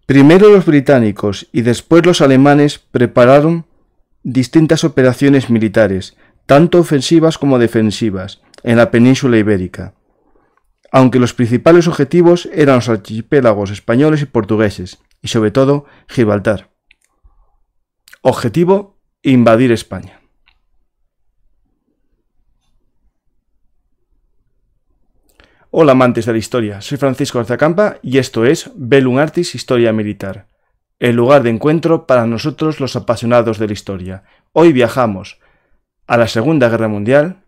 Primero los británicos y después los alemanes prepararon distintas operaciones militares, tanto ofensivas como defensivas, en la península ibérica, aunque los principales objetivos eran los archipiélagos españoles y portugueses, y sobre todo Gibraltar. Objetivo: invadir España. Hola amantes de la historia, soy Francisco Arzacampa y esto es Velum Artis Historia Militar, el lugar de encuentro para nosotros los apasionados de la historia. Hoy viajamos a la Segunda Guerra Mundial,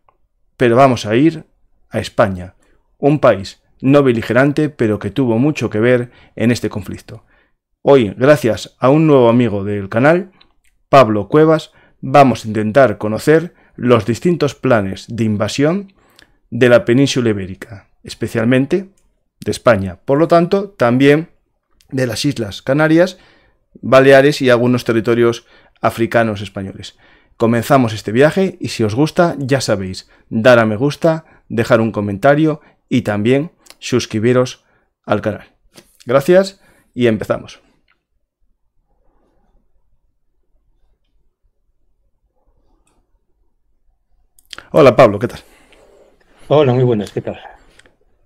pero vamos a ir a España, un país no beligerante pero que tuvo mucho que ver en este conflicto. Hoy, gracias a un nuevo amigo del canal, Pablo Cuevas, vamos a intentar conocer los distintos planes de invasión de la península ibérica, especialmente de España, por lo tanto también de las Islas Canarias, Baleares y algunos territorios africanos españoles. Comenzamos este viaje y si os gusta, ya sabéis, dar a me gusta, dejar un comentario y también suscribiros al canal. Gracias y empezamos. Hola Pablo, ¿qué tal? Hola, muy buenas, ¿qué tal?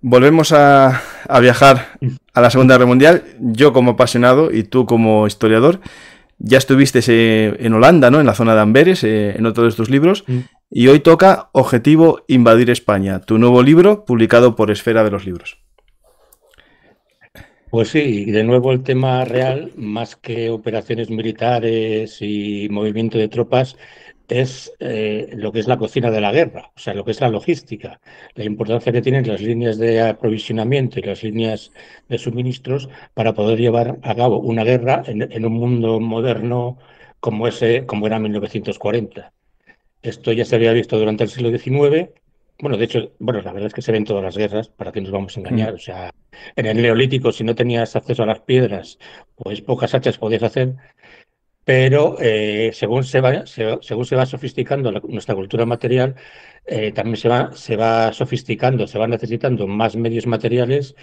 Volvemos a viajar a la Segunda Guerra Mundial, yo como apasionado y tú como historiador. Ya estuviste en Holanda, ¿no? En la zona de Amberes, en otro de tus libros, y hoy toca Objetivo: invadir España, tu nuevo libro publicado por Esfera de los Libros. Pues sí, y de nuevo el tema real, más que operaciones militares y movimiento de tropas, es lo que es la cocina de la guerra, o sea, lo que es la logística, la importancia que tienen las líneas de aprovisionamiento y las líneas de suministros para poder llevar a cabo una guerra en un mundo moderno como era 1940. Esto ya se había visto durante el siglo XIX. Bueno, de hecho, la verdad es que se ven todas las guerras, ¿para qué nos vamos a engañar? O sea, en el Neolítico, si no tenías acceso a las piedras, pues pocas hachas podías hacer, pero según se va sofisticando nuestra cultura material, también se va sofisticando, se van necesitando más medios materiales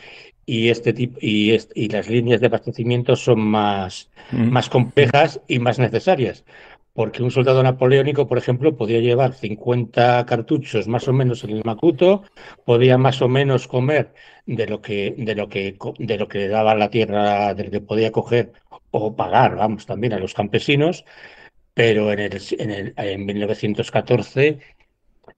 y y las líneas de abastecimiento son más complejas y más necesarias. Porque un soldado napoleónico, por ejemplo, podía llevar 50 cartuchos más o menos en el macuto, podía más o menos comer de lo que le daba la tierra, del que podía coger o pagar, vamos, también a los campesinos, pero en 1914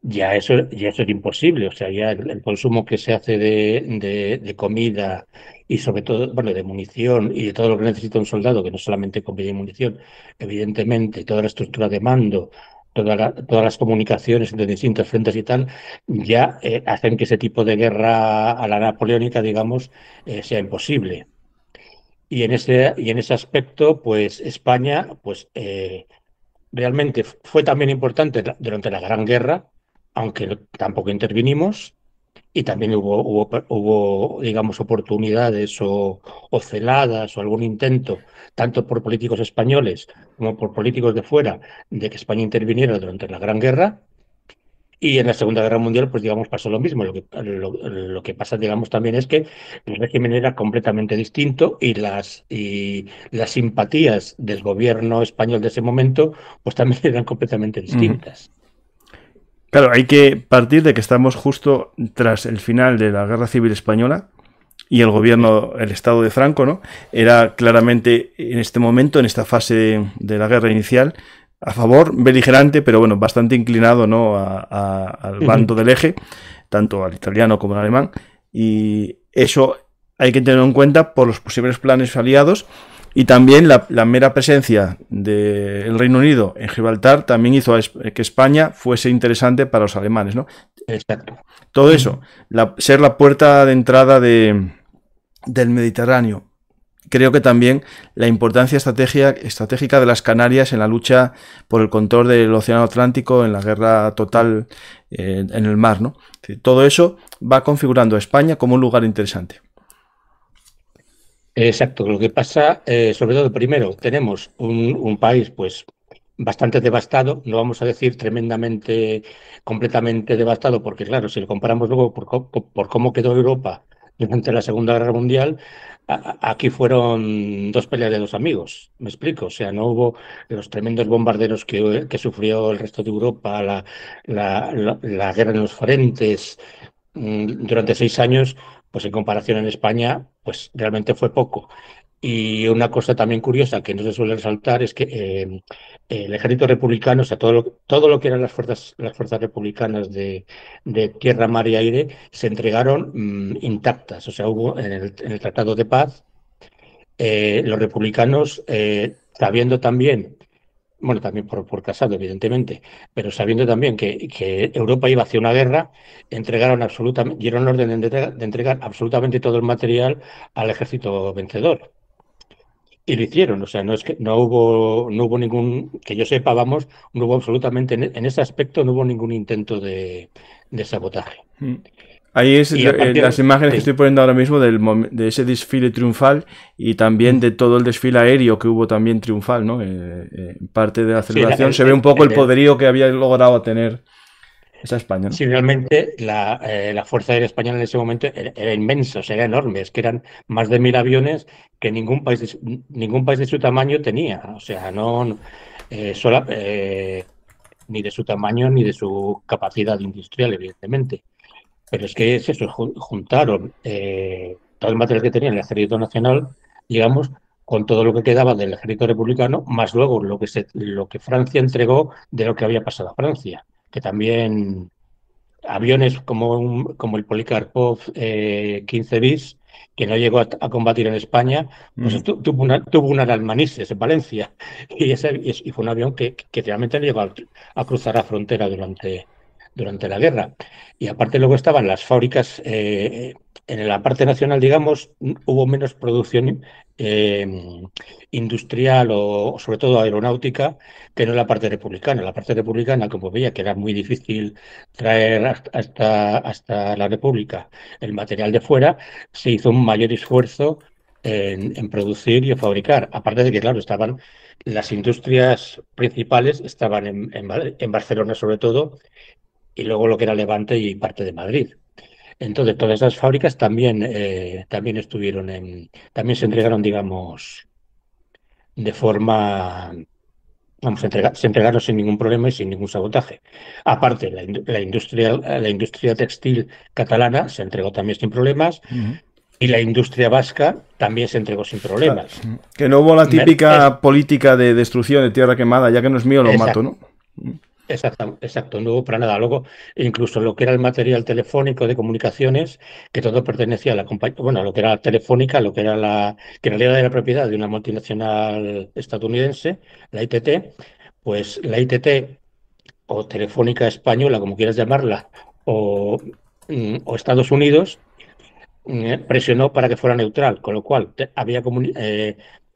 ya eso era imposible. O sea, ya el consumo que se hace de comida y sobre todo, de munición y de todo lo que necesita un soldado, que no solamente comida y munición, evidentemente, toda la estructura de mando, todas las comunicaciones entre distintos frentes y tal, ya hacen que ese tipo de guerra a la napoleónica, digamos, sea imposible. Y en ese aspecto, pues España, pues realmente fue también importante durante la Gran Guerra, aunque tampoco intervinimos, y también hubo, digamos, oportunidades o celadas o algún intento, tanto por políticos españoles como por políticos de fuera, de que España interviniera durante la Gran Guerra. Y en la Segunda Guerra Mundial, pues digamos, pasó lo mismo. Lo que pasa, digamos, también es que el régimen era completamente distinto y las simpatías del gobierno español de ese momento, pues también eran completamente distintas. Claro, hay que partir de que estamos justo tras el final de la Guerra Civil Española y el gobierno, el Estado de Franco, ¿no? Era claramente en este momento, en esta fase de la guerra inicial, a favor, beligerante, pero bueno, bastante inclinado, ¿no? Al bando del eje, tanto al italiano como al alemán, y eso hay que tenerlo en cuenta por los posibles planes aliados. Y también la mera presencia del Reino Unido en Gibraltar también hizo que España fuese interesante para los alemanes, ¿no? Exacto. Todo eso, ser la puerta de entrada del Mediterráneo. Creo que también la importancia estratégica de las Canarias en la lucha por el control del Océano Atlántico, en la guerra total en el mar, ¿no? Todo eso va configurando a España como un lugar interesante. Exacto. Lo que pasa, sobre todo, primero, tenemos un país, pues, bastante devastado, no vamos a decir tremendamente, completamente devastado, porque claro, si lo comparamos luego por cómo quedó Europa durante la Segunda Guerra Mundial, aquí fueron dos peleas de dos amigos, me explico, o sea, no hubo los tremendos bombarderos que sufrió el resto de Europa, la guerra en los frentes durante 6 años, pues en comparación en España, pues realmente fue poco. Y una cosa también curiosa que no se suele resaltar es que el ejército republicano, o sea, todo lo que eran las fuerzas republicanas de tierra, mar y aire, se entregaron intactas. O sea, hubo en el Tratado de Paz, los republicanos, sabiendo también, bueno, también por Casado, evidentemente, pero sabiendo también que Europa iba hacia una guerra, dieron orden de entregar absolutamente todo el material al ejército vencedor. Y lo hicieron, o sea, no es que no hubo ningún, que yo sepa, vamos, no hubo absolutamente, en ese aspecto no hubo ningún intento de sabotaje. Mm. Ahí es Y a las partir, imágenes que sí, estoy poniendo ahora mismo de ese desfile triunfal y también de todo el desfile aéreo que hubo también triunfal, ¿no? Parte de la sí, celebración se ve un poco el de- poderío que había logrado tener esa España, ¿no? sí, realmente la Fuerza Aérea Española en ese momento era inmensa, o sea, era enorme, es que eran más de 1.000 aviones que ningún país de su tamaño tenía, o sea, no, ni de su tamaño ni de su capacidad industrial, evidentemente. Pero es que es eso, juntaron todo el material que tenía el Ejército Nacional, digamos, con todo lo que quedaba del Ejército Republicano, más luego lo que Francia entregó de lo que había pasado a Francia, que también aviones como el Polikarpov 15 bis, que no llegó a combatir en España, pues Mm. tuvo un Almanises en Valencia, y fue un avión que realmente no llegó a cruzar la frontera durante la guerra. Y aparte luego estaban las fábricas, en la parte nacional, digamos, hubo menos producción eh, industrial o sobre todo aeronáutica que no en la parte republicana. La parte republicana, como veía que era muy difícil traer hasta la República el material de fuera, se hizo un mayor esfuerzo en producir y en fabricar. Aparte de que, claro, estaban las industrias principales, estaban en Barcelona sobre todo, y luego lo que era Levante y parte de Madrid. Entonces, todas esas fábricas también también se entregaron, digamos, de forma, vamos, se entregaron sin ningún problema y sin ningún sabotaje. Aparte, la industria textil catalana se entregó también sin problemas, Mm. y la industria vasca también se entregó sin Claro. problemas. Que no hubo la Es, típica política de destrucción de tierra quemada, ya que no es mío lo mato, exacto, ¿no? exacto, exacto, no hubo para nada. Luego, incluso lo que era el material telefónico de comunicaciones, que todo pertenecía a la compañía, bueno, a lo que era Telefónica, lo que era que en realidad era propiedad de una multinacional estadounidense, la ITT, pues la ITT o Telefónica Española, como quieras llamarla, o, o Estados Unidos, presionó para que fuera neutral, con lo cual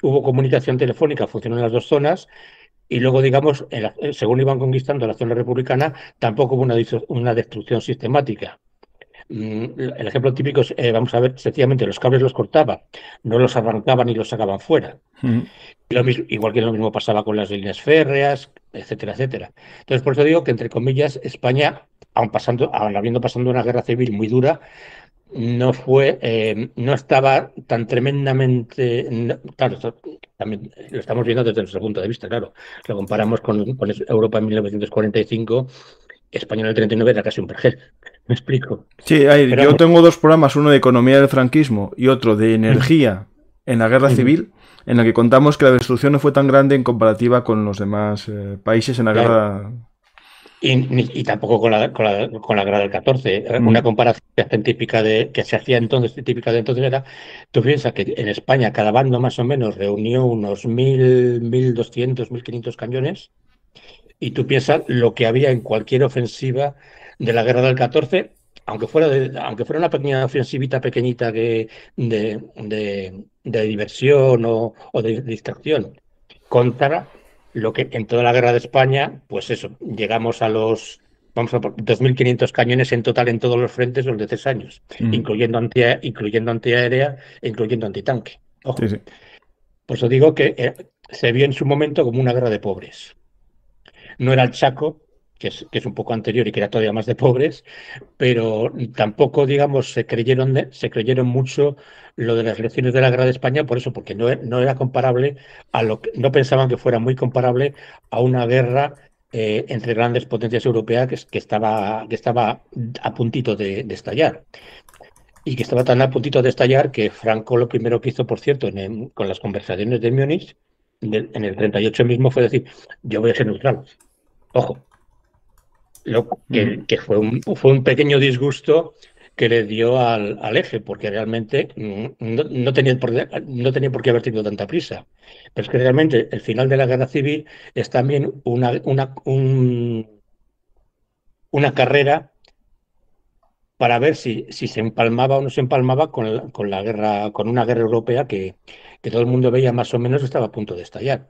hubo comunicación telefónica, funcionó en las dos zonas, y luego, digamos, según iban conquistando la zona republicana, tampoco hubo una destrucción sistemática. El ejemplo típico es, vamos a ver, sencillamente los cables los cortaba, no los arrancaban y los sacaban fuera. Mm. Igual que lo mismo pasaba con las líneas férreas, etcétera, etcétera. Entonces, por eso digo que, entre comillas, España, aun habiendo pasado una guerra civil muy dura, no estaba tan tremendamente, claro, esto también lo estamos viendo desde nuestro punto de vista, claro. Lo comparamos con Europa en 1945, España en el 39 era casi un vergel. Me explico. Sí, Pero yo vamos. tengo dos programas, uno de economía del franquismo y otro de Ujú, energía en la guerra ujú, civil, en el que contamos que la destrucción no fue tan grande en comparativa con los demás países en la claro. guerra. Y tampoco con la guerra del 14. Una Mm. comparación típica que se hacía entonces, típica de entonces era, tú piensas que en España cada bando más o menos reunió unos 1.200, 1.500 cañones, y tú piensas lo que había en cualquier ofensiva de la guerra del 14, aunque fuera una pequeña ofensivita pequeñita de diversión o de distracción, contra lo que en toda la guerra de España, pues eso, llegamos vamos a por 2.500 cañones en total en todos los frentes durante 3 años, Mm. incluyendo antiaérea e incluyendo antitanque. Sí, Ojo, sí. por eso digo que se vio en su momento como una guerra de pobres. no era el Chaco, que es un poco anterior y que era todavía más de pobres, pero tampoco, digamos, se creyeron mucho lo de las elecciones de la Guerra de España, por eso, porque no era comparable no pensaban que fuera muy comparable a una guerra entre grandes potencias europeas que estaba a puntito de estallar. Y que estaba tan a puntito de estallar que Franco lo primero que hizo, por cierto, con las conversaciones de Múnich, en el 38 mismo, fue decir, yo voy a ser neutral. Ojo, Ujú. que fue un pequeño disgusto que le dio al eje, porque realmente no tenía por qué haber tenido tanta prisa. Pero es que realmente el final de la guerra civil es también una carrera para ver si se empalmaba o no se empalmaba con la guerra, con una guerra europea que todo el mundo veía más o menos estaba a punto de estallar.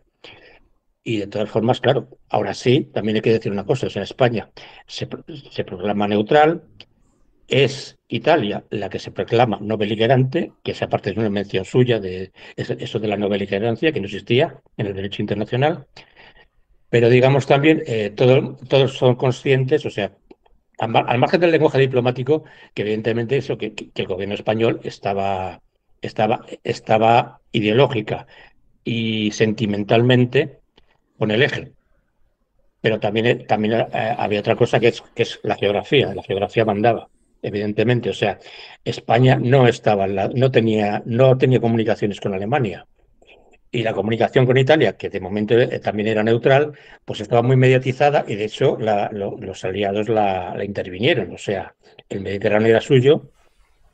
Y de todas formas, claro, ahora sí, también hay que decir una cosa, o sea, España se proclama neutral, es Italia la que se proclama no beligerante, que esa parte es una mención suya de eso de la no beligerancia, que no existía en el derecho internacional, pero digamos también, todos son conscientes, o sea, al margen del lenguaje diplomático, que evidentemente que el gobierno español estaba ideológica y sentimentalmente con el eje. Pero también había otra cosa que es la geografía. La geografía mandaba, evidentemente. O sea, España no tenía comunicaciones con Alemania. Y la comunicación con Italia, que de momento también era neutral, pues estaba muy mediatizada y de hecho los aliados la intervinieron. O sea, el Mediterráneo era suyo.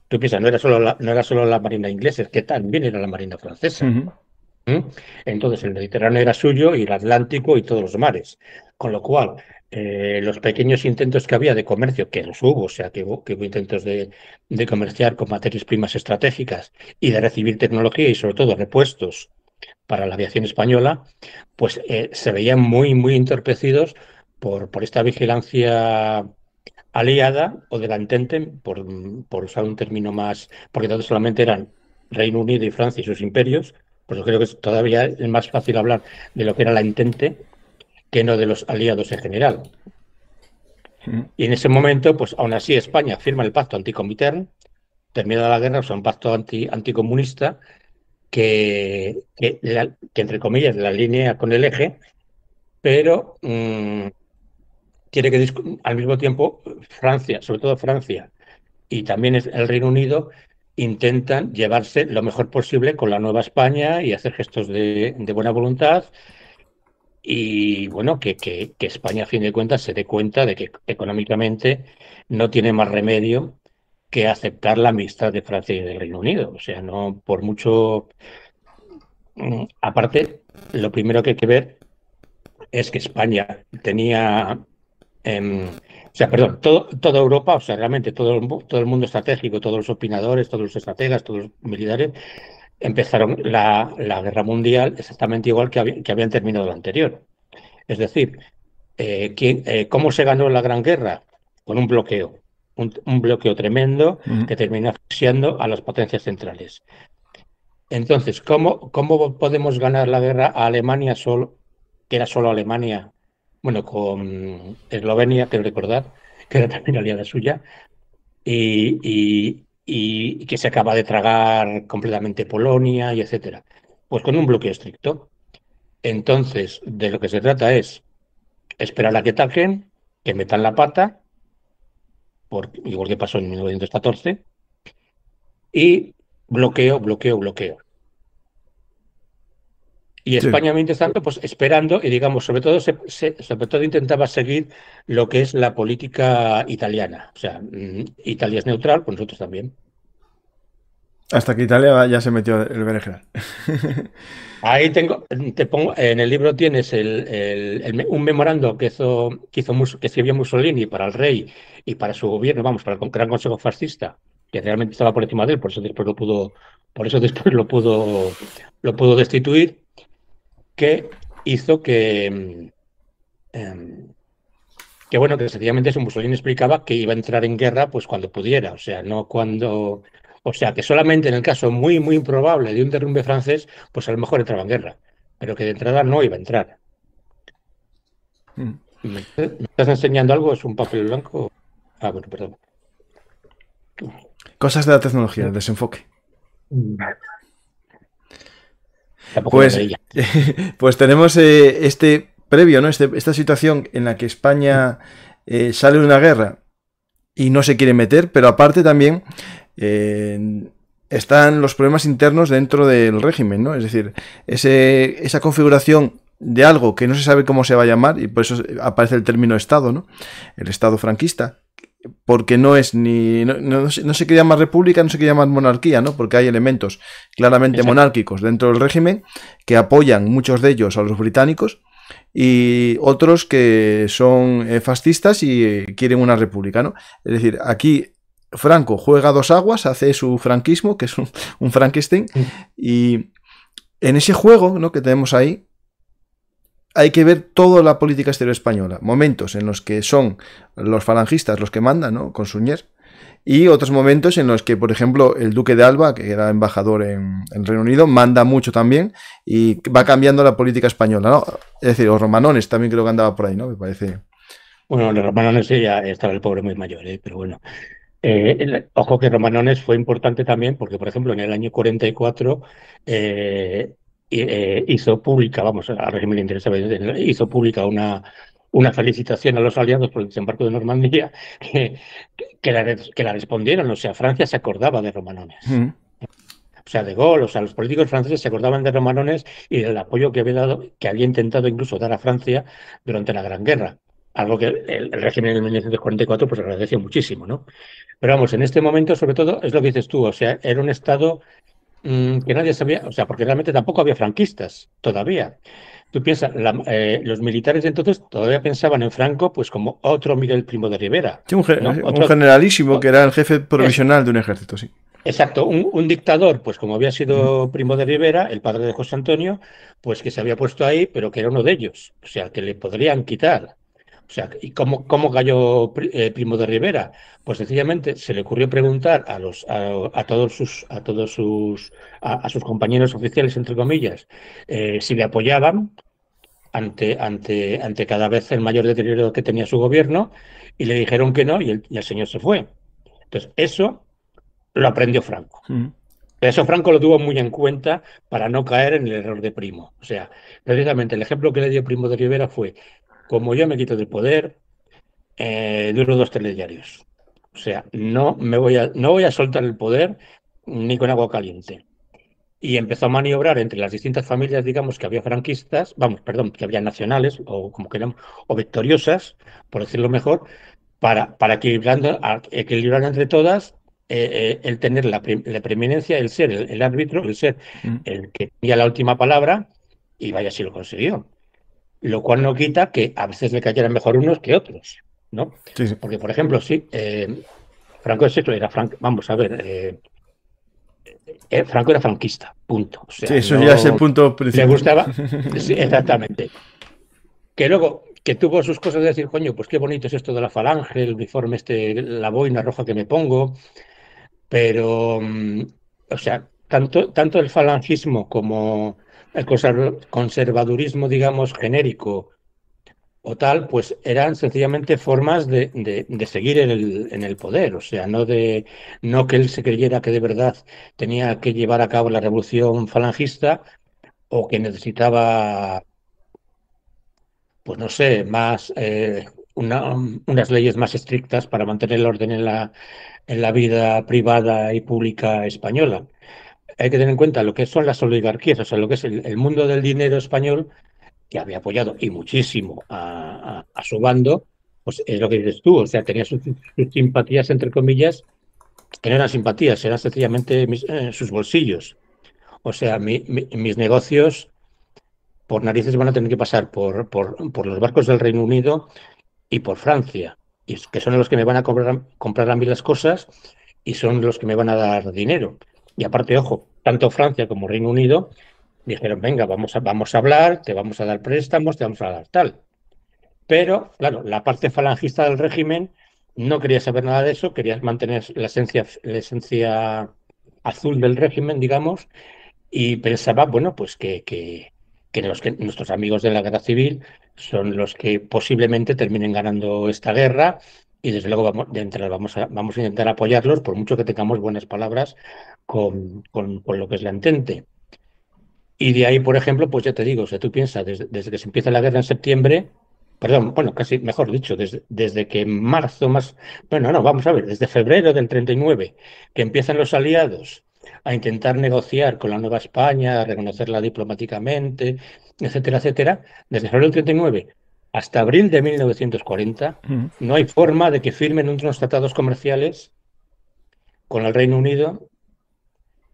Tú piensas, no era solo la marina inglesa, es que también era la marina francesa. Ujú. ¿Mm? Entonces, el Mediterráneo era suyo y el Atlántico y todos los mares. Con lo cual, los pequeños intentos que había de comercio, que los hubo, o sea, que hubo intentos de comerciar con materias primas estratégicas y de recibir tecnología y sobre todo repuestos para la aviación española, pues se veían muy, muy entorpecidos por esta vigilancia aliada o de la Entente, por usar un término más, porque entonces solamente eran Reino Unido y Francia y sus imperios, pues yo creo que todavía es más fácil hablar de lo que era la Entente que no de los aliados en general. Ujú. Y en ese momento, pues aún así España firma el pacto anticomintern, termina la guerra, o sea, un pacto anticomunista que entre comillas la línea con el eje, pero tiene que al mismo tiempo Francia, sobre todo Francia, y también el Reino Unido intentan llevarse lo mejor posible con la Nueva España y hacer gestos de buena voluntad y bueno, que España a fin de cuentas se dé cuenta de que económicamente no tiene más remedio que aceptar la amistad de Francia y del Reino Unido. O sea, no por mucho. Aparte, lo primero que hay que ver es que España tenía, o sea, perdón, toda Europa, o sea, realmente todo el mundo estratégico, todos los opinadores, todos los estrategas, todos los militares, empezaron la guerra mundial exactamente igual que habían terminado la anterior. Es decir, ¿cómo se ganó la Gran Guerra? Con un bloqueo, un bloqueo tremendo Ujú. que terminó asfixiando a las potencias centrales. Entonces, ¿cómo podemos ganar la guerra a Alemania solo, que era solo Alemania? Bueno, con Eslovenia, quiero recordar, que era también aliada suya, y que se acaba de tragar completamente Polonia y etcétera. Pues con un bloqueo estricto. Entonces, de lo que se trata es esperar a que ataquen, que metan la pata, igual que pasó en 1914, y bloqueo, bloqueo, bloqueo. Y Sí. España, mientras tanto, pues esperando y, digamos, sobre todo intentaba seguir lo que es la política italiana. O sea, Italia es neutral, pues nosotros también. Hasta que Italia ya se metió el berenjenal. Ahí te pongo, en el libro tienes un memorando que escribió Mussolini para el rey y para su gobierno, vamos, para el Gran Consejo Fascista, que realmente estaba por encima de él, por eso después lo pudo destituir, que hizo em, bueno, que sencillamente eso, Mussolini explicaba que iba a entrar en guerra pues cuando pudiera, o sea, no cuando. O sea, que solamente en el caso muy, muy improbable de un derrumbe francés, pues a lo mejor entraba en guerra, pero que de entrada no iba a entrar. ¿Me estás enseñando algo? ¿Es un papel blanco? Ah, bueno, perdón. Cosas de la tecnología, desenfoque. Tampoco lo Pues, veía. pues tenemos este previo, ¿no? Esta situación en la que España sale de una guerra y no se quiere meter, pero aparte también están los problemas internos dentro del régimen, ¿no? Es decir, esa configuración de algo que no se sabe cómo se va a llamar, y por eso aparece el término Estado, ¿no? El Estado franquista, porque no es ni. No se quiere llamar república, no se quiere llamar monarquía, ¿no? Porque hay elementos claramente Exacto. monárquicos dentro del régimen que apoyan, muchos de ellos, a los británicos, y otros que son fascistas y quieren una república, ¿no? Es decir, aquí Franco juega a dos aguas, hace su franquismo, que es un Frankenstein, y en ese juego, ¿no?, que tenemos ahí, hay que ver toda la política exterior española. Momentos en los que son los falangistas los que mandan, ¿no?, con Suñer, y otros momentos en los que, por ejemplo, el duque de Alba, que era embajador en Reino Unido, manda mucho también y va cambiando la política española, ¿no? Es decir, los Romanones también creo que andaba por ahí, ¿no? Me parece. Bueno, los Romanones ya estaba el pobre muy mayor, pero bueno. Ojo que Romanones fue importante también porque, por ejemplo, en el año 44 hizo pública, vamos, al régimen le interesa, hizo pública una felicitación a los aliados por el desembarco de Normandía que la respondieron. O sea, Francia se acordaba de Romanones. Mm. O sea, De Gaulle, o sea, los políticos franceses se acordaban de Romanones y del apoyo que había dado, que había intentado incluso dar a Francia durante la Gran Guerra. Algo que el régimen en 1944 pues agradeció muchísimo, ¿no? Pero vamos, en este momento, sobre todo, es lo que dices tú, o sea, era un Estado que nadie sabía, o sea, porque realmente tampoco había franquistas todavía. Tú piensas, los militares de entonces todavía pensaban en Franco pues como otro Miguel Primo de Rivera, Sí, ¿no? un Otro, generalísimo que era el jefe es, provisional de un ejército, sí. exacto, un dictador, pues como había Mm. sido Primo de Rivera, el padre de José Antonio, pues que se había puesto ahí, pero que era uno de ellos, o sea, que le podrían quitar. O sea, ¿y cómo cayó Primo de Rivera? Pues sencillamente se le ocurrió preguntar a sus compañeros oficiales, entre comillas, si le apoyaban ante cada vez el mayor deterioro que tenía su gobierno, y le dijeron que no, y el señor se fue. Entonces, eso lo aprendió Franco. Mm. Eso Franco lo tuvo muy en cuenta para no caer en el error de Primo. O sea, precisamente el ejemplo que le dio Primo de Rivera fue, como yo me quito del poder, duro dos telediarios. O sea, no voy a soltar el poder ni con agua caliente. Y empezó a maniobrar entre las distintas familias, digamos, que había franquistas, vamos, perdón, que había nacionales, o como queramos, o victoriosas, por decirlo mejor, para equilibrar entre todas el tener la preeminencia, el ser el árbitro, el ser Mm. el que tenía la última palabra, y vaya si lo consiguió. Lo cual no quita que a veces le cayeran mejor unos que otros, ¿no? Sí, sí. Porque, por ejemplo, sí, Franco es eso, vamos a ver, Franco era franquista, punto. O Sí, sea, eso ya es el no punto le principal. gustaba, sí, exactamente. Que luego, que tuvo sus cosas de decir, coño, pues qué bonito es esto de la falange, el uniforme este, la boina roja que me pongo, pero, o sea, tanto el falangismo como el conservadurismo, digamos, genérico o tal, pues eran sencillamente formas de seguir en el poder, o sea, no que él se creyera que de verdad tenía que llevar a cabo la revolución falangista o que necesitaba, pues no sé, unas leyes más estrictas para mantener el orden en la vida privada y pública española. Hay que tener en cuenta lo que son las oligarquías, o sea, lo que es el mundo del dinero español, que había apoyado y muchísimo a su bando, pues es lo que dices tú, o sea, tenía sus simpatías, entre comillas, que no eran simpatías, eran sencillamente sus bolsillos. O sea, mis negocios por narices van a tener que pasar por los barcos del Reino Unido y por Francia, y que son los que me van a comprar a mí las cosas y son los que me van a dar dinero. Y aparte, ojo, tanto Francia como Reino Unido dijeron, venga, vamos a hablar, te vamos a dar préstamos, te vamos a dar tal. Pero, claro, la parte falangista del régimen no quería saber nada de eso, quería mantener la esencia azul del régimen, digamos, y pensaba, bueno, pues que nuestros amigos de la guerra civil son los que posiblemente terminen ganando esta guerra y desde luego vamos a intentar apoyarlos por mucho que tengamos buenas palabras con lo que es la Entente. Y de ahí, por ejemplo, pues ya te digo, o sea, tú piensas, desde que se empieza la guerra en septiembre, perdón, bueno, casi mejor dicho, desde que en marzo más, bueno, no, vamos a ver, desde febrero del 39, que empiezan los aliados a intentar negociar con la Nueva España, a reconocerla diplomáticamente, etcétera, etcétera, desde febrero del 39 hasta abril de 1940, Mm. no hay forma de que firmen unos tratados comerciales con el Reino Unido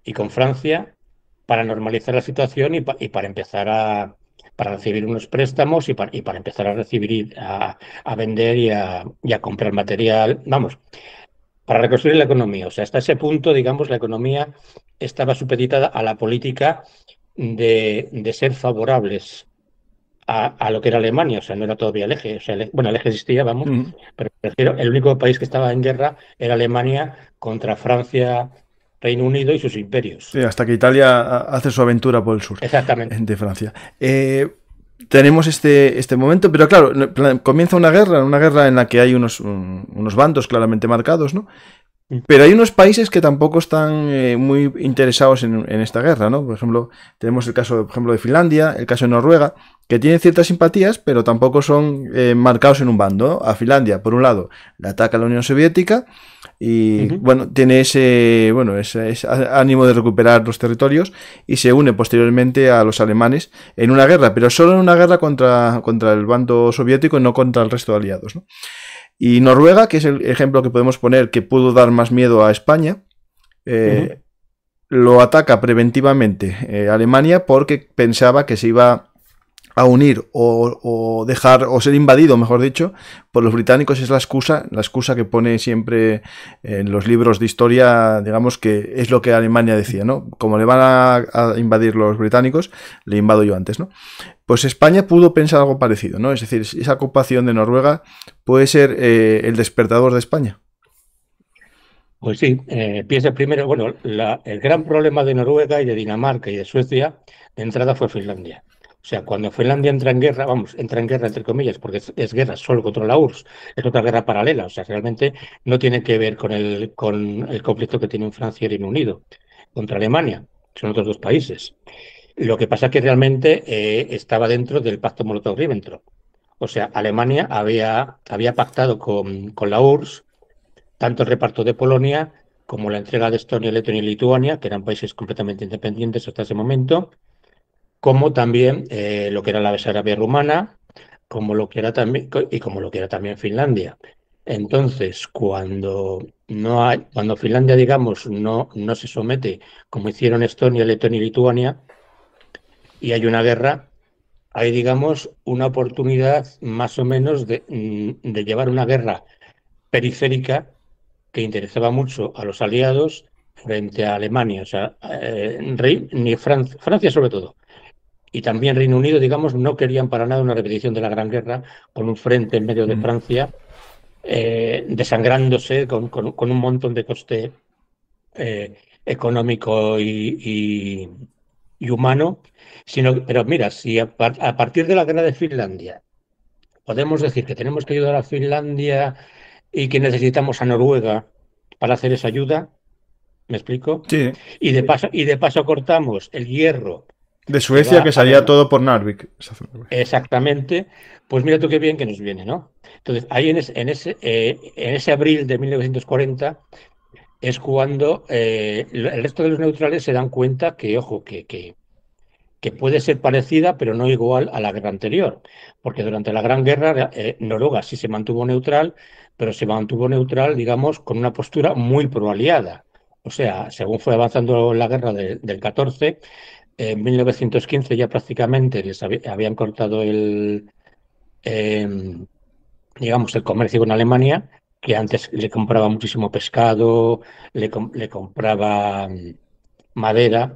y con Francia para normalizar la situación y para empezar para recibir unos préstamos y para empezar a recibir, a vender y a comprar material, vamos, para reconstruir la economía. O sea, hasta ese punto, digamos, la economía estaba supeditada a la política de ser favorables a lo que era Alemania, o sea, no era todavía el eje, o sea, bueno, el eje existía, vamos, Mm. pero prefiero, el único país que estaba en guerra era Alemania contra Francia, Reino Unido y sus imperios. Sí, hasta que Italia hace su aventura por el sur Exactamente. de Francia. Tenemos este momento, pero claro, comienza una guerra en la que hay unos bandos claramente marcados, ¿no? Pero hay unos países que tampoco están muy interesados en esta guerra, ¿no? Por ejemplo, tenemos el caso, por ejemplo, de Finlandia, el caso de Noruega, que tienen ciertas simpatías, pero tampoco son marcados en un bando, ¿no? A Finlandia, por un lado, le ataca la Unión Soviética y, Ujú. bueno, tiene ese ánimo de recuperar los territorios y se une posteriormente a los alemanes en una guerra, pero solo en una guerra contra el bando soviético y no contra el resto de aliados, ¿no? Y Noruega, que es el ejemplo que podemos poner que pudo dar más miedo a España, Ujú. eh, lo ataca preventivamente Alemania porque pensaba que se iba a unir o dejar o ser invadido, mejor dicho, por los británicos. Es la excusa que pone siempre en los libros de historia, digamos que es lo que Alemania decía, ¿no? Como le van a invadir los británicos, le invado yo antes, ¿no? Pues España pudo pensar algo parecido, ¿no? Es decir, esa ocupación de Noruega puede ser el despertador de España. Pues sí, piensa primero, bueno, el gran problema de Noruega y de Dinamarca y de Suecia de entrada fue Finlandia. O sea, cuando Finlandia entra en guerra, vamos, entra en guerra entre comillas, porque es guerra solo contra la URSS, es otra guerra paralela, o sea, realmente no tiene que ver con el conflicto que tienen Francia y Reino Unido contra Alemania, son otros dos países. Lo que pasa es que realmente estaba dentro del pacto Molotov-Ribbentrop. O sea, Alemania había pactado con la URSS tanto el reparto de Polonia como la entrega de Estonia, Letonia y Lituania, que eran países completamente independientes hasta ese momento, como también lo que era la Besarabia rumana, como lo que era también, y como lo que era también Finlandia. Entonces, cuando Finlandia, digamos, no se somete, como hicieron Estonia, Letonia y Lituania, y hay una guerra, hay, digamos, una oportunidad más o menos de llevar una guerra periférica que interesaba mucho a los aliados frente a Alemania, o sea, ni Francia sobre todo, y también Reino Unido, digamos, no querían para nada una repetición de la Gran Guerra con un frente en medio de Mm. Francia, desangrándose con un montón de coste económico y humano, pero mira, si a partir de la guerra de Finlandia podemos decir que tenemos que ayudar a Finlandia y que necesitamos a Noruega para hacer esa ayuda, ¿me explico? Sí, Y de paso cortamos el hierro de que Suecia va que a salía todo por Narvik. exactamente, pues mira tú qué bien que nos viene, ¿no? Entonces, ahí en ese abril de 1940 es cuando el resto de los neutrales se dan cuenta que, ojo, que puede ser parecida, pero no igual a la guerra anterior, porque durante la Gran Guerra Noruega sí se mantuvo neutral, pero se mantuvo neutral, digamos, con una postura muy proaliada. O sea, según fue avanzando la guerra del 14, en 1915 ya prácticamente les habían cortado eh, digamos, el comercio con Alemania, que antes le compraba muchísimo pescado, le compraba madera.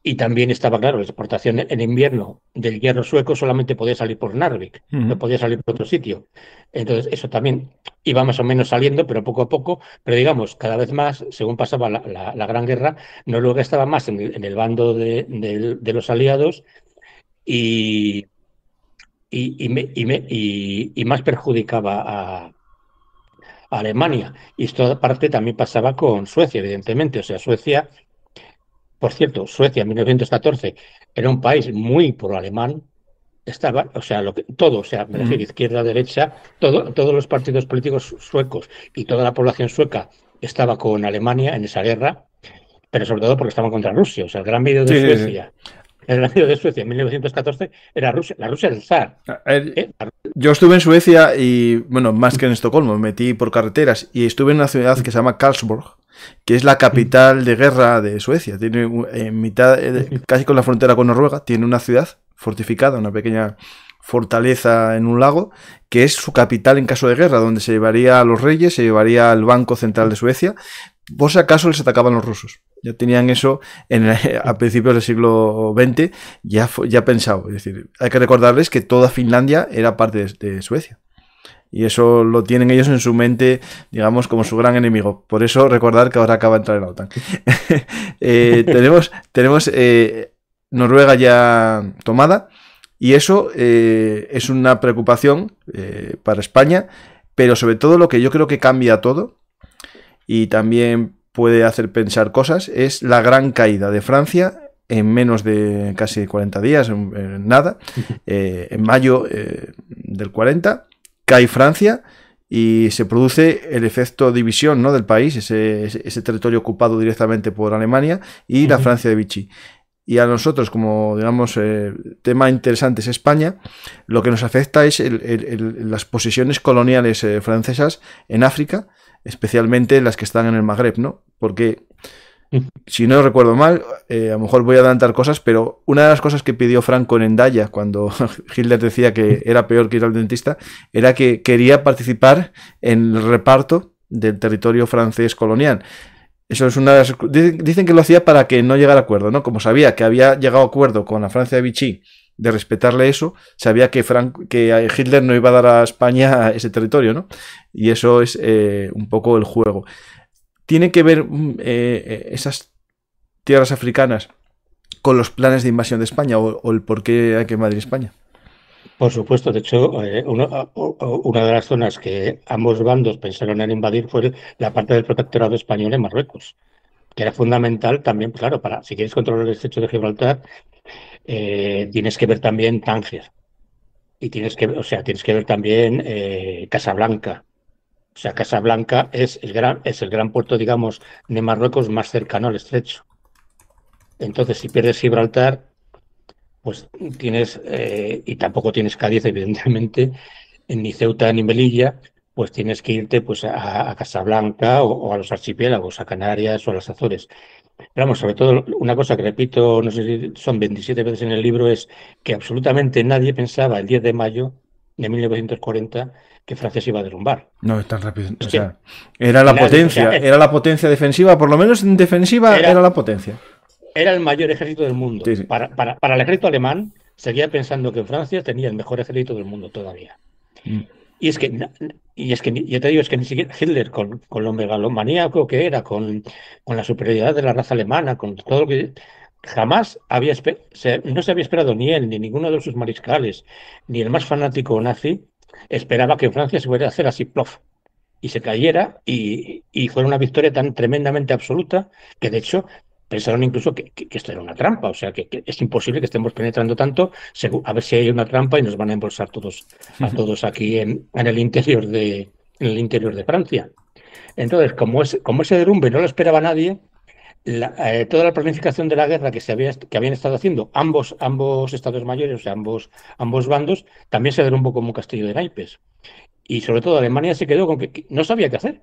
Y también estaba claro, la exportación en invierno del hierro sueco solamente podía salir por Narvik, no Ujú. podía salir por otro sitio. Entonces, eso también iba más o menos saliendo, pero poco a poco, pero digamos, cada vez más, según pasaba la Gran Guerra, Noruega estaba más en el bando de los aliados y, y más perjudicaba a Alemania. Y esto aparte también pasaba con Suecia, evidentemente. O sea, Suecia, por cierto, Suecia en 1914 era un país muy pro-alemán. Estaba, o sea, todo, o sea, me refiero Ujú. izquierda, derecha, todos los partidos políticos suecos y toda la población sueca estaba con Alemania en esa guerra, pero sobre todo porque estaban contra Rusia. O sea, el gran medio de Sí, sí, sí. Suecia, el gran medio de Suecia en 1914 era Rusia, la Rusia del zar. A ver, ¿Eh? yo estuve en Suecia y, bueno, más que en Estocolmo, me metí por carreteras y estuve en una ciudad que se llama Karlsborg, que es la capital de guerra de Suecia. Tiene en mitad, casi con la frontera con Noruega, tiene una ciudad fortificada, una pequeña fortaleza en un lago, que es su capital en caso de guerra, donde se llevaría a los reyes, se llevaría al Banco Central de Suecia, por si acaso les atacaban los rusos. Ya tenían eso a principios del siglo XX ya pensado. Es decir, hay que recordarles que toda Finlandia era parte de Suecia. Y eso lo tienen ellos en su mente, digamos, como su gran enemigo. Por eso recordar que ahora acaba de entrar en la OTAN. Tenemos Noruega ya tomada y eso es una preocupación para España, pero sobre todo lo que yo creo que cambia todo y también puede hacer pensar cosas es la gran caída de Francia en menos de casi 40 días, nada, en mayo del 40 cae Francia y se produce el efecto división, ¿no?, del país, ese territorio ocupado directamente por Alemania y la Francia de Vichy. Y a nosotros, como digamos, tema interesante es España, lo que nos afecta es las posesiones coloniales francesas en África, especialmente las que están en el Magreb, ¿no? Porque, si no recuerdo mal, a lo mejor voy a adelantar cosas, pero una de las cosas que pidió Franco en Endaya, cuando Hitler decía que era peor que ir al dentista, era que quería participar en el reparto del territorio francés colonial. Eso es una de las... Dicen que lo hacía para que no llegara a acuerdo, ¿no? Como sabía que había llegado a acuerdo con la Francia de Vichy de respetarle eso, sabía que Hitler no iba a dar a España ese territorio, ¿no? Y eso es un poco el juego. ¿Tiene que ver esas tierras africanas con los planes de invasión de España o el por qué hay que invadir España? Por supuesto, de hecho, una de las zonas que ambos bandos pensaron en invadir fue la parte del protectorado español en Marruecos, que era fundamental también, pues claro, para si quieres controlar el estrecho de Gibraltar, tienes que ver también Tánger y tienes que ver también Casablanca. O sea, Casablanca es el gran puerto, digamos, de Marruecos más cercano al estrecho. Entonces, si pierdes Gibraltar, pues y tampoco tienes Cádiz, evidentemente, ni Ceuta ni Melilla, pues tienes que irte pues a Casablanca o a los archipiélagos, a Canarias o a las Azores. Pero vamos, sobre todo, una cosa que repito, no sé si son 27 veces en el libro, es que absolutamente nadie pensaba el 10 de mayo de 1940 que Francia se iba a derrumbar. No es tan rápido. Es O que sea, era la potencia defensiva, por lo menos en defensiva era era, la potencia. era el mayor ejército del Sí, mundo. sí. Para el ejército alemán, seguía pensando que Francia tenía el mejor ejército del mundo todavía. Mm. Y es que, ya te digo, es que ni siquiera Hitler, con lo megalomaníaco que era, con la superioridad de la raza alemana, con todo lo que... Jamás no se había esperado ni él, ni ninguno de sus mariscales, ni el más fanático nazi, esperaba que Francia se fuera a hacer así, plof, y se cayera, y fuera una victoria tan tremendamente absoluta, que de hecho pensaron incluso que esto era una trampa, o sea, que es imposible que estemos penetrando tanto, a ver si hay una trampa y nos van a embolsar a todos aquí en el interior de Francia. Entonces, como ese derrumbe no lo esperaba nadie, toda la planificación de la guerra que habían estado haciendo ambos estados mayores, o sea, ambos bandos, también se derrumbó como un castillo de naipes. Y sobre todo Alemania se quedó con que no sabía qué hacer.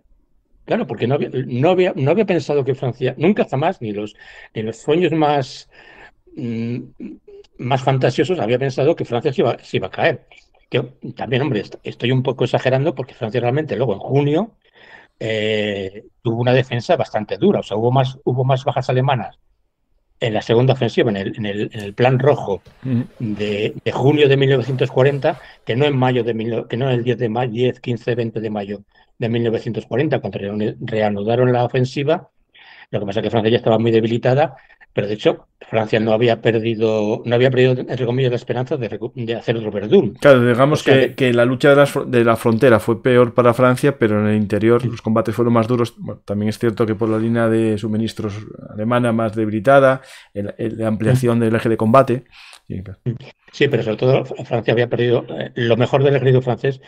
Claro, porque no había pensado que Francia, nunca jamás, ni los sueños mm, más fantasiosos, había pensado que Francia se iba a caer. Que también, hombre, estoy un poco exagerando porque Francia realmente luego en junio tuvo una defensa bastante dura. O sea, hubo más bajas alemanas en la segunda ofensiva, en el Plan Rojo Mm. de junio de 1940, que no en mayo que no el 10 de mayo, 10, 15, 20 de mayo de 1940, cuando reanudaron la ofensiva. Lo que pasa es que Francia ya estaba muy debilitada pero de hecho Francia no había perdido, entre comillas, la esperanza de hacer otro Verdún. Claro, O digamos sea que la lucha de la frontera fue peor para Francia, pero en el interior los combates fueron más duros. Bueno, también es cierto que por la línea de suministros alemana más debilitada, la ampliación del eje de combate. Claro. sí, pero sobre todo Francia había perdido, lo mejor del ejército francés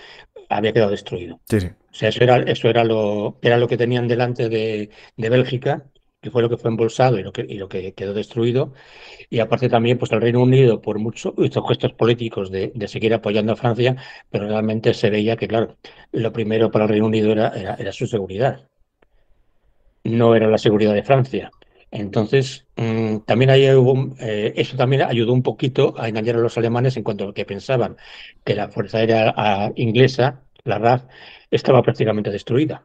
había quedado destruido. Sí, sí. O sea, eso era lo que tenían delante de Bélgica, que fue lo que fue embolsado y lo que quedó destruido. Y aparte también, pues el Reino Unido, por mucho, hizo gestos políticos de seguir apoyando a Francia, pero realmente se veía que, claro, lo primero para el Reino Unido era su seguridad, no era la seguridad de Francia. Entonces, también ahí eso también ayudó un poquito a engañar a los alemanes en cuanto a lo que pensaban, que la Fuerza Aérea inglesa, la RAF, estaba prácticamente destruida,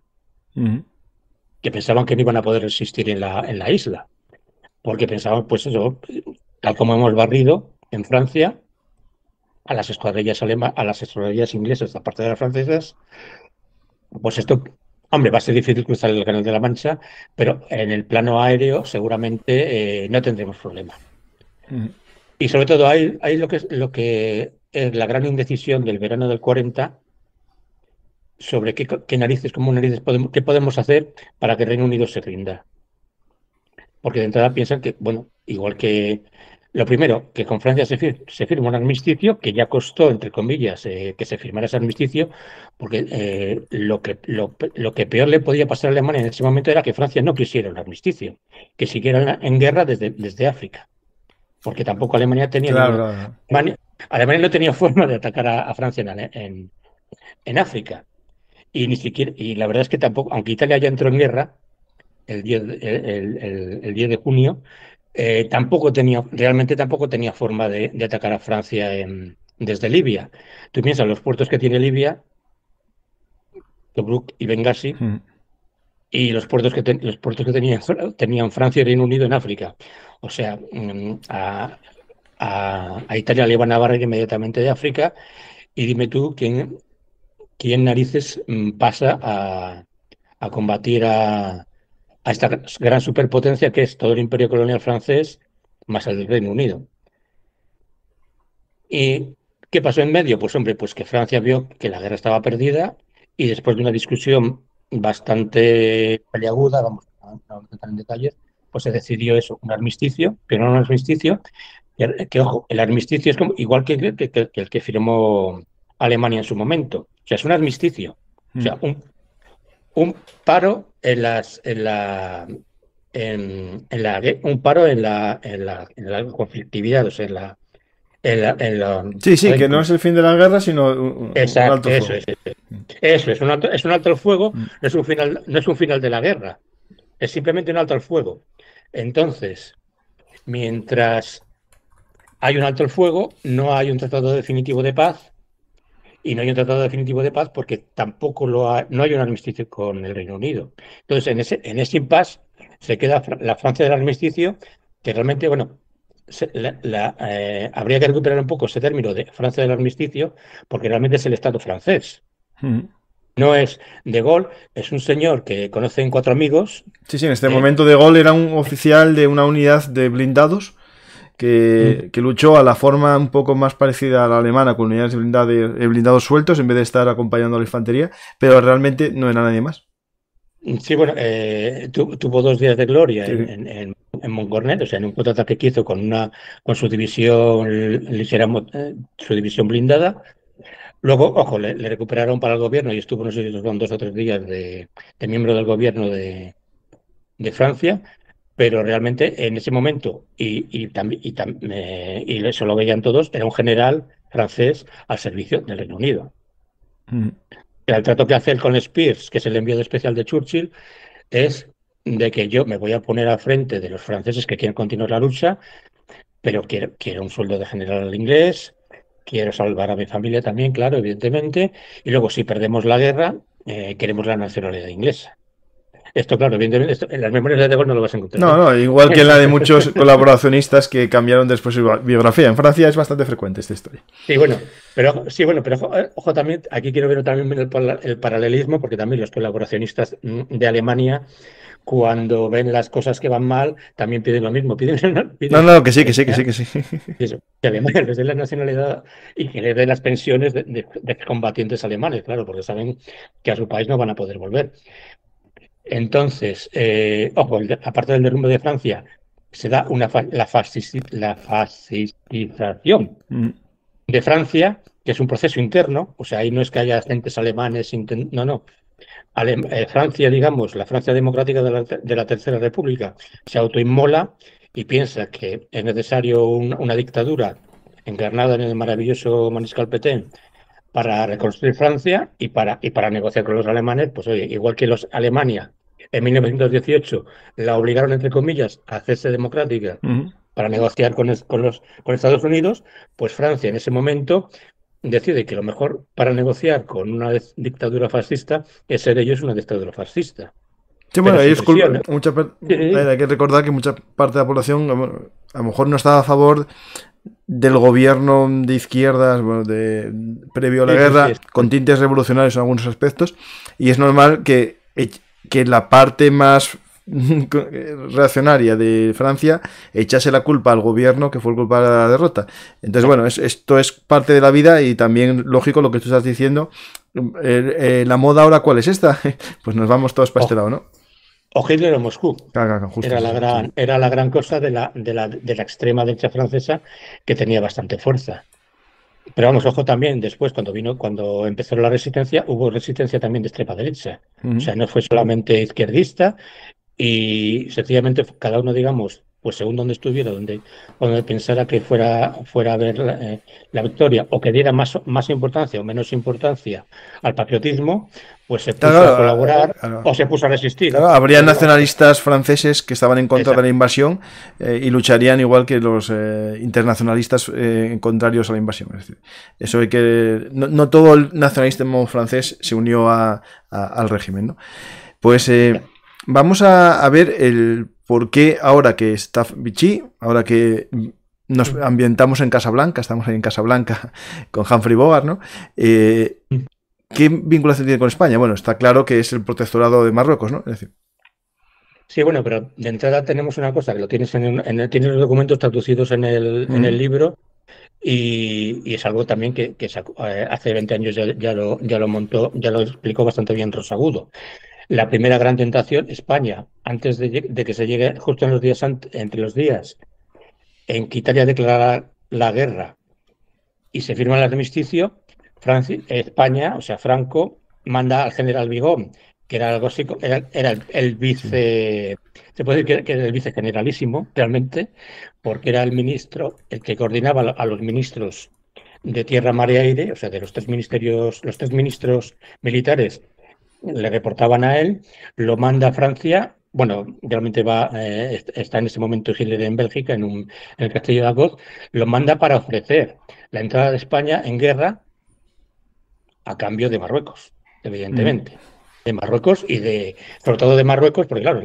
que pensaban que no iban a poder resistir en la isla, porque pensaban, pues eso, tal como hemos barrido en Francia, a las escuadrillas inglesas, aparte de las francesas, pues esto, hombre, va a ser difícil cruzar el Canal de la Mancha, pero en el plano aéreo seguramente no tendremos problema. Y sobre todo hay lo que es la gran indecisión del verano del 40 sobre qué narices, cómo narices qué podemos hacer para que Reino Unido se rinda. Porque de entrada piensan que, bueno, igual que lo primero, que con Francia se firma un armisticio que ya costó, entre comillas, que se firmara ese armisticio, porque lo que peor le podía pasar a Alemania en ese momento era que Francia no quisiera un armisticio, que siguiera en guerra desde África, porque tampoco Alemania tenía Claro, ninguna. claro. Alemania no tenía forma de atacar a Francia en África. Y ni siquiera, y la verdad es que tampoco, aunque Italia ya entró en guerra, el 10 de junio, realmente tampoco tenía forma de atacar a Francia desde Libia. Tú piensas, los puertos que tiene Libia, Tobruk y Benghazi, y los puertos que tenían Francia y Reino Unido en África. O sea, a Italia le iban a barrer inmediatamente de África, y dime tú quién narices pasa a combatir a esta gran superpotencia que es todo el imperio colonial francés más el del Reino Unido. ¿Y qué pasó en medio? Pues hombre, pues que Francia vio que la guerra estaba perdida y después de una discusión bastante peliaguda, vamos a entrar en detalles, pues se decidió eso, un armisticio, pero no un armisticio, que ojo, el armisticio es como, igual que el que firmó Alemania en su momento. O sea, es un armisticio. O sea, un paro un paro en la conflictividad, o sea, Sí, sí, joder, que no es el fin de la guerra, sino un exacto, alto fuego. eso es un alto al fuego, no es un final de la guerra, es simplemente un alto al fuego. Entonces, mientras hay un alto al fuego, no hay un tratado definitivo de paz. Y no hay un tratado definitivo de paz porque tampoco no hay un armisticio con el Reino Unido. Entonces, en ese impasse se queda la Francia del armisticio, que realmente, bueno, habría que recuperar un poco ese término de Francia del armisticio, porque realmente es el Estado francés. No es De Gaulle, es un señor que conocen cuatro amigos. Sí, sí, en este momento De Gaulle era un oficial de una unidad de blindados que luchó a la forma un poco más parecida a la alemana, con unidades de blindados sueltos en vez de estar acompañando a la infantería, pero realmente no era nadie más. Sí, bueno, tuvo 2 días de gloria Sí, sí. en Montcornet, o sea, en un contraataque que hizo con su división ligera, su división blindada. Luego, ojo, le recuperaron para el gobierno y estuvo, no sé si son 2 o 3 días de miembro del gobierno de Francia, pero realmente en ese momento, y eso lo veían todos, era un general francés al servicio del Reino Unido. El trato que hace él con Spears, que es el enviado especial de Churchill, es de que yo me voy a poner al frente de los franceses que quieren continuar la lucha, pero quiero un sueldo de general inglés, quiero salvar a mi familia también, claro, evidentemente, y luego si perdemos la guerra, queremos la nacionalidad inglesa. Esto, claro, evidentemente, en las memorias de De Gaulle no lo vas a encontrar, No, ¿eh? no, igual que en la de muchos colaboracionistas que cambiaron después su biografía. En Francia es bastante frecuente esta historia. Sí, bueno, pero ojo, ojo también, aquí quiero ver también el paralelismo, porque también los colaboracionistas de Alemania, cuando ven las cosas que van mal, también piden lo mismo, No, piden no, que sí, que sí, que sí, que sí. eso, que Alemania les dé la nacionalidad y que les dé las pensiones de combatientes alemanes, claro, porque saben que a su país no van a poder volver. Entonces, ojo, aparte del derrumbe de Francia, se da la fascistización Mm. de Francia, que es un proceso interno, o sea, ahí no es que haya agentes alemanes, no, no. Francia, digamos, la Francia democrática de la Tercera República, se autoinmola y piensa que es necesario una dictadura encarnada en el maravilloso Mariscal Pétain para reconstruir Francia y para negociar con los alemanes, pues oye, igual que los Alemania en 1918 la obligaron, entre comillas, a hacerse democrática Mm. para negociar con Estados Unidos, pues Francia en ese momento decide que lo mejor para negociar con una dictadura fascista es ser ellos una dictadura fascista, Sí, pero bueno, sin presión. Sí, hay que recordar que mucha parte de la población a lo mejor no estaba a favor del gobierno de izquierdas, bueno, previo a la sí, sí, guerra, sí, con tintes revolucionarios en algunos aspectos, y es normal que la parte más reaccionaria de Francia echase la culpa al gobierno que fue el culpable de la derrota. Entonces, bueno, esto es parte de la vida y también lógico lo que tú estás diciendo. La moda ahora, ¿cuál es esta? Pues nos vamos todos para este lado, ¿no? o Hitler o Moscú. Claro, justo, sí, sí. Era la gran cosa de la extrema derecha francesa que tenía bastante fuerza. Pero vamos, ojo también, después cuando empezó la resistencia, hubo resistencia también de extrema derecha. O Ujú. sea, no fue solamente izquierdista y sencillamente cada uno, digamos, pues según donde estuviera, donde pensara que fuera a ver la victoria o que diera más importancia o menos importancia al patriotismo, pues se puso a Claro, colaborar claro. o se puso a resistir. Claro, habría Pero digamos, nacionalistas franceses que estaban en contra de la exacto. invasión y lucharían igual que los internacionalistas contrarios a la invasión. Es decir, eso hay que. No, no todo el nacionalismo francés se unió al régimen, ¿no? Pues vamos a ver el por qué ahora que está Vichy, ahora que nos ambientamos en Casablanca, estamos ahí en Casablanca con Humphrey Bogart, ¿no? ¿Qué vinculación tiene con España? Bueno, está claro que es el protectorado de Marruecos, ¿no? Es decir, Sí, bueno, pero de entrada tenemos una cosa, que lo tienes tienes los documentos traducidos en el libro y es algo también que hace 20 años ya lo montó, ya lo explicó bastante bien Rosagudo. La primera gran tentación, España, antes de que se llegue justo en los días entre los días en que Italia declara la guerra y se firma el armisticio, España, o sea, Franco, manda al general Vigón, que era algo así, era el sí. vice, se puede decir que era el vicegeneralísimo, realmente, porque era el ministro, el que coordinaba a los ministros de Tierra, Mar y Aire, o sea, de los tres ministerios, los tres ministros militares le reportaban a él, lo manda a Francia. Bueno, realmente está en ese momento Hitler en Bélgica, en el castillo de Agoz, lo manda para ofrecer la entrada de España en guerra a cambio de Marruecos, Mm. evidentemente. De Marruecos sobre todo de Marruecos, porque claro,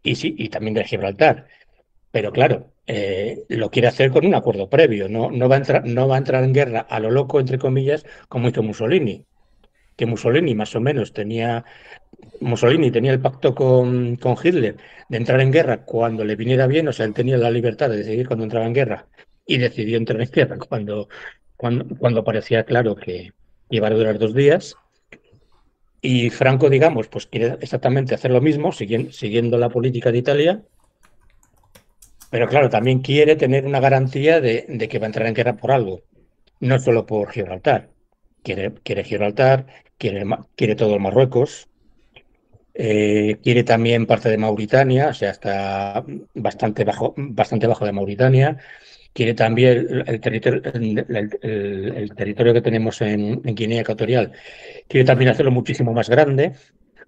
y sí, y también de Gibraltar. Pero claro, lo quiere hacer con un acuerdo previo, no va a entrar en guerra a lo loco, entre comillas, como hizo Mussolini, que Mussolini más o menos Mussolini tenía el pacto con Hitler de entrar en guerra cuando le viniera bien, o sea, él tenía la libertad de decidir cuando entraba en guerra y decidió entrar en guerra cuando parecía claro que iba a durar 2 días. Y Franco, digamos, pues quiere exactamente hacer lo mismo, siguiendo la política de Italia, pero claro, también quiere tener una garantía de que va a entrar en guerra por algo, no solo por Gibraltar. Quiere Gibraltar, quiere todo el Marruecos. Quiere también parte de Mauritania, o sea, está bastante bajo de Mauritania. Quiere también el territorio que tenemos en Guinea Ecuatorial. Quiere también hacerlo muchísimo más grande.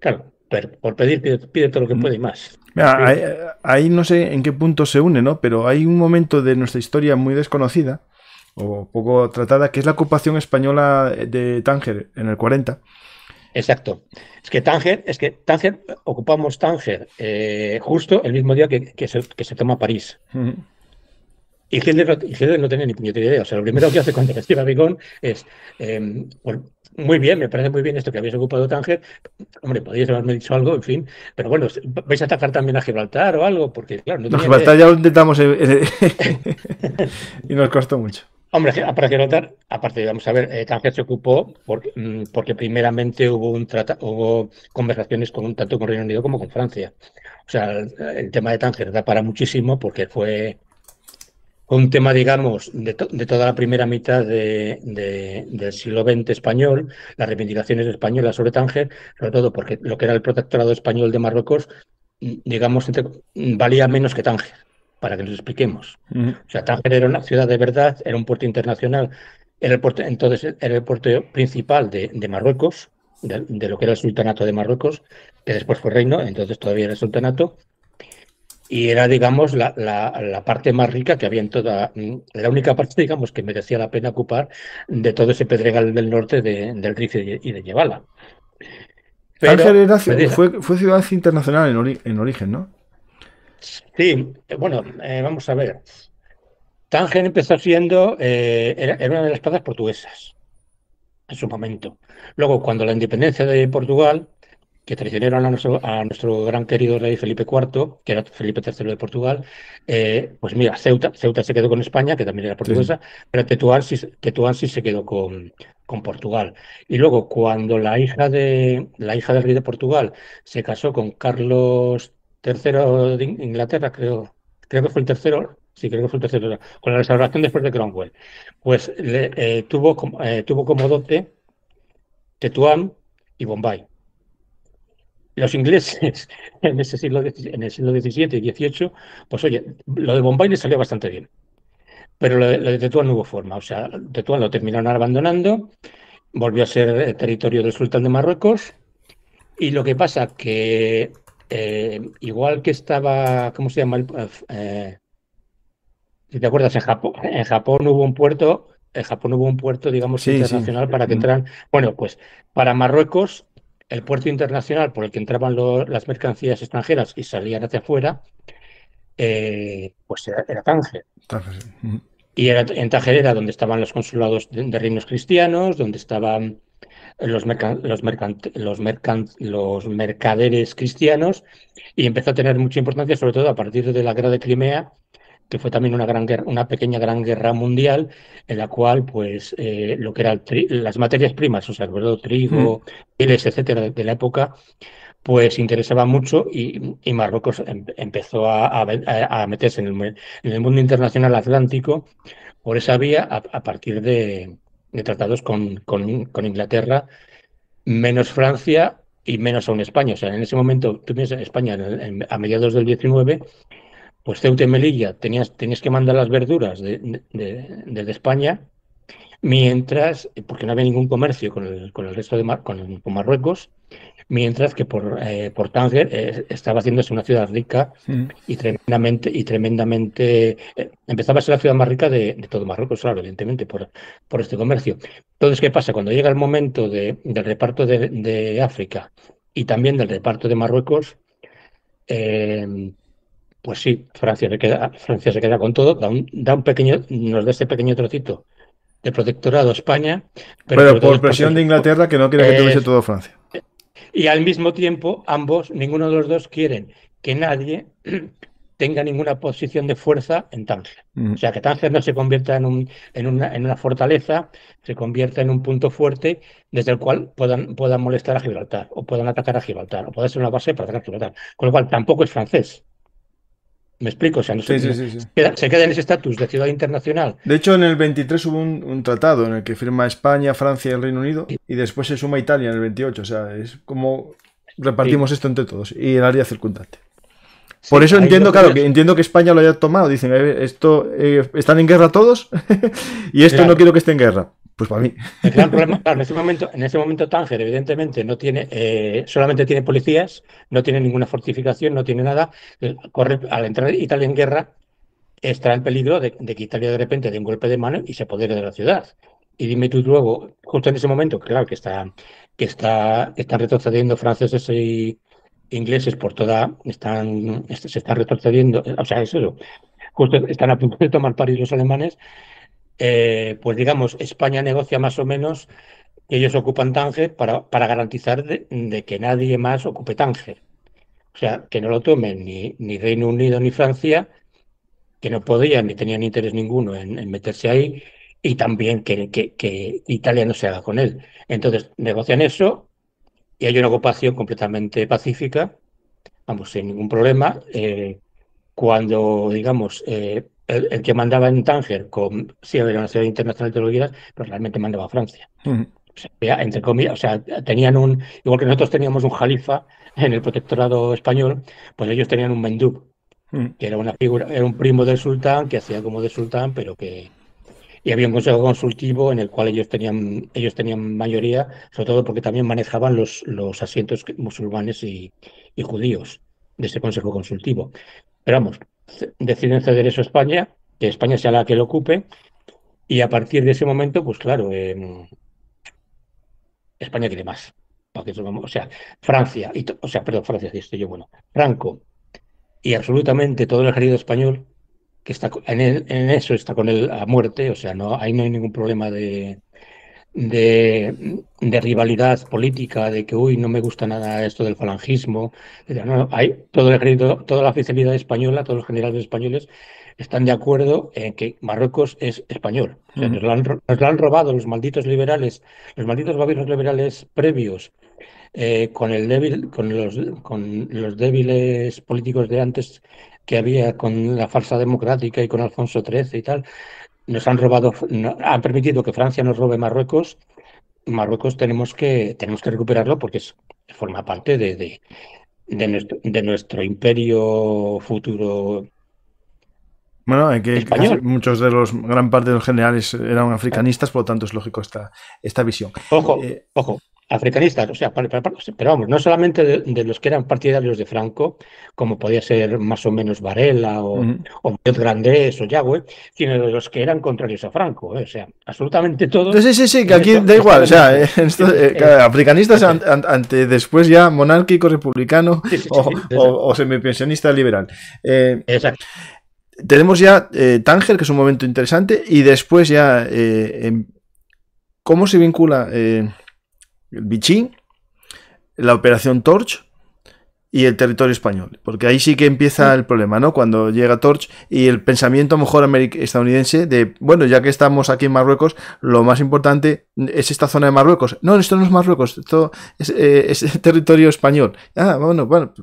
Claro, por pedir, pide todo lo que Mm. puede y más. Mira, Sí. ahí no sé en qué punto se une, ¿no? Pero hay un momento de nuestra historia muy desconocida o poco tratada, que es la ocupación española de Tánger en el 40, exacto. Es que Tánger ocupamos Tánger justo el mismo día que se toma París. Ujú. Y Hitler no tenía ni puñetera idea. O sea, lo primero que hace cuando recibe a Bigón es, pues, muy bien, me parece muy bien esto que habéis ocupado Tánger. Hombre, podríais haberme dicho algo, en fin. Pero bueno, ¿vais a atacar también a Gibraltar o algo? Porque, claro, no No, tenía ni Gibraltar idea. ya lo intentamos y nos costó mucho. Hombre, para Gibraltar, aparte, vamos a ver, Tánger se ocupó porque primeramente hubo conversaciones tanto con Reino Unido como con Francia. O sea, el tema de Tánger da para muchísimo porque fue un tema, digamos, de toda la primera mitad del siglo XX español, las reivindicaciones españolas sobre Tánger, sobre todo porque lo que era el protectorado español de Marruecos, digamos, valía menos que Tánger, para que nos expliquemos. Ujú. O sea, Tánger era una ciudad de verdad, era un puerto internacional, entonces era el puerto principal de Marruecos, de lo que era el sultanato de Marruecos, que después fue reino, entonces todavía era el sultanato, y era, digamos, la parte más rica que había en la única parte, digamos, que merecía la pena ocupar de todo ese pedregal del norte del Rif y de Yebala. Tánger Pero, fue ciudad internacional en origen, ¿no? sí, bueno, vamos a ver. Tánger empezó siendo, era una de las plazas portuguesas en su momento. Luego, cuando la independencia de Portugal, que traicionaron a nuestro gran querido rey Felipe IV, que era Felipe III de Portugal, pues mira, Ceuta se quedó con España, que también era Sí, sí. portuguesa, pero Tetuán sí se quedó con Portugal. Y luego, cuando la hija del rey de Portugal se casó con Carlos III de Inglaterra, creo que fue el tercero, sí, creo que fue el tercero, con la restauración después de Cromwell, pues tuvo como dote Tetuán y Bombay. Los ingleses en el siglo XVII y XVIII, pues oye, lo de Bombay les salió bastante bien, pero lo de Tetuán no hubo forma. O sea, Tetuán lo terminaron abandonando, volvió a ser territorio del sultán de Marruecos, y lo que pasa que, igual que estaba, ¿cómo se llama? Si te acuerdas, en Japón hubo un puerto, digamos, Sí, sí. internacional para que Mm. entraran. Bueno, pues para Marruecos, el puerto internacional por el que entraban las mercancías extranjeras y salían hacia afuera, pues era Tánger. Tánger, sí. Mm. Y en Tánger era donde estaban los consulados de reinos cristianos, donde estaban los mercaderes cristianos, y empezó a tener mucha importancia, sobre todo a partir de la guerra de Crimea, que fue también una gran guerra, una pequeña gran guerra mundial, en la cual, pues, lo que eran las materias primas, o sea, sobre todo Mm. trigo, pieles, etcétera, de la época, pues interesaba mucho, y Marruecos empezó a meterse en el mundo internacional atlántico por esa vía a partir de tratados con Inglaterra, menos Francia y menos aún España. O sea, en ese momento, tú piensas en España a mediados del 19, pues Ceuta y Melilla tenías que mandar las verduras desde España, mientras, porque no había ningún comercio con el resto con Marruecos, mientras que por Tánger estaba haciéndose una ciudad rica Mm. y tremendamente, empezaba a ser la ciudad más rica de todo Marruecos, claro, evidentemente, por este comercio. Entonces, ¿qué pasa? Cuando llega el momento del reparto de África y también del reparto de Marruecos, eh, pues sí, Francia se queda con todo, nos da este pequeño trocito de protectorado a España, pero Pero sobre todo por es porque presión de Inglaterra que no quiere que tuviese es todo Francia. y al mismo tiempo, ninguno de los dos quieren que nadie tenga ninguna posición de fuerza en Tánger. Mm. O sea, que Tánger no se convierta en una fortaleza, se convierta en un punto fuerte desde el cual puedan molestar a Gibraltar, o puedan atacar a Gibraltar, o pueda ser una base para atacar a Gibraltar. Con lo cual, tampoco es francés. ¿Me explico? O sea, Sí, sí, sí, sí. se queda en ese estatus de ciudad internacional. De hecho, en el 23 hubo un tratado en el que firma España, Francia y el Reino Unido y después se suma Italia en el 28. O sea, es como Sí, repartimos esto entre todos y el área circundante. Por sí, eso ahí lo entiendo, claro, que curioso. entiendo que España lo haya tomado. Dicen, esto están en guerra todos y esto no Claro. quiero que esté en guerra. Pues para mí. El gran problema, claro, en ese momento Tánger, evidentemente, no tiene, solamente tiene policías, no tiene ninguna fortificación, no tiene nada. Al entrar Italia en guerra, está el peligro de que Italia de repente dé un golpe de mano y se apodere de la ciudad. y dime tú luego, justo en ese momento, claro, están retrocediendo franceses y ingleses por toda, se están retrocediendo, o sea, eso, justo están a punto de tomar París los alemanes, pues digamos, España negocia más o menos que ellos ocupan Tánger para garantizar de que nadie más ocupe Tánger. O sea, que no lo tomen ni Reino Unido ni Francia, que no podían ni tenían interés ninguno en meterse ahí, y también que Italia no se haga con él. Entonces, negocian eso y hay una ocupación completamente pacífica, vamos, sin ningún problema. Cuando, digamos, el que mandaba en Tánger, sí, había una ciudad internacional de lo que quieras, pero realmente mandaba a Francia. Ujú. O sea, entre comillas, o sea, igual que nosotros teníamos un jalifa en el protectorado español, pues ellos tenían un mendub, Ujú. que era una figura, era un primo del sultán, que hacía como de sultán, pero que... Y había un consejo consultivo en el cual ellos tenían mayoría, sobre todo porque también manejaban los asientos musulmanes y judíos de ese consejo consultivo. Pero vamos, deciden ceder eso a España, que España sea la que lo ocupe, y a partir de ese momento, pues claro, España quiere más. O sea, Francia, o sea, perdón, Francia, sí, estoy yo, bueno, Franco y absolutamente todo el ejército español, que está en eso está con él a muerte, o sea, no, ahí no hay ningún problema de rivalidad política, de que, uy, no me gusta nada esto del falangismo. No, no, hay todo el ejército, toda la oficialidad española, todos los generales españoles están de acuerdo en que Marruecos es español. O sea, Ujú. nos lo han robado los malditos liberales, los malditos gobiernos liberales previos, con los débiles políticos de antes que había con la farsa democrática y con Alfonso XIII y tal, nos han robado, han permitido que Francia nos robe Marruecos. Marruecos tenemos que recuperarlo porque forma parte de nuestro imperio futuro Bueno, hay que casi español. muchos de los, gran parte de los generales eran africanistas, por lo tanto es lógico esta visión. Ojo, Eh, ojo, africanistas, o sea, pero vamos, no solamente de los que eran partidarios de Franco, como podía ser más o menos Varela ujú. o Muñoz Grandés o Yagüe, sino de los que eran contrarios a Franco, o sea, absolutamente todos Sí, sí, sí, que en aquí esto da igual, o estaban de sea, acuerdo. Sí, sí, claro, africanistas eso es. ante después ya monárquico, republicano Sí, sí, sí, o, sí, eso. o semipensionista liberal. Eh, Exacto. tenemos ya Tánger, que es un momento interesante, y después ya cómo se vincula el Vichy, la Operación Torch y el territorio español, porque ahí sí que empieza el problema, ¿no? Cuando llega Torch y el pensamiento a lo mejor estadounidense de, bueno, ya que estamos aquí en Marruecos, lo más importante es esta zona de Marruecos. No, esto no es Marruecos, esto es territorio español. Ah, bueno, bueno.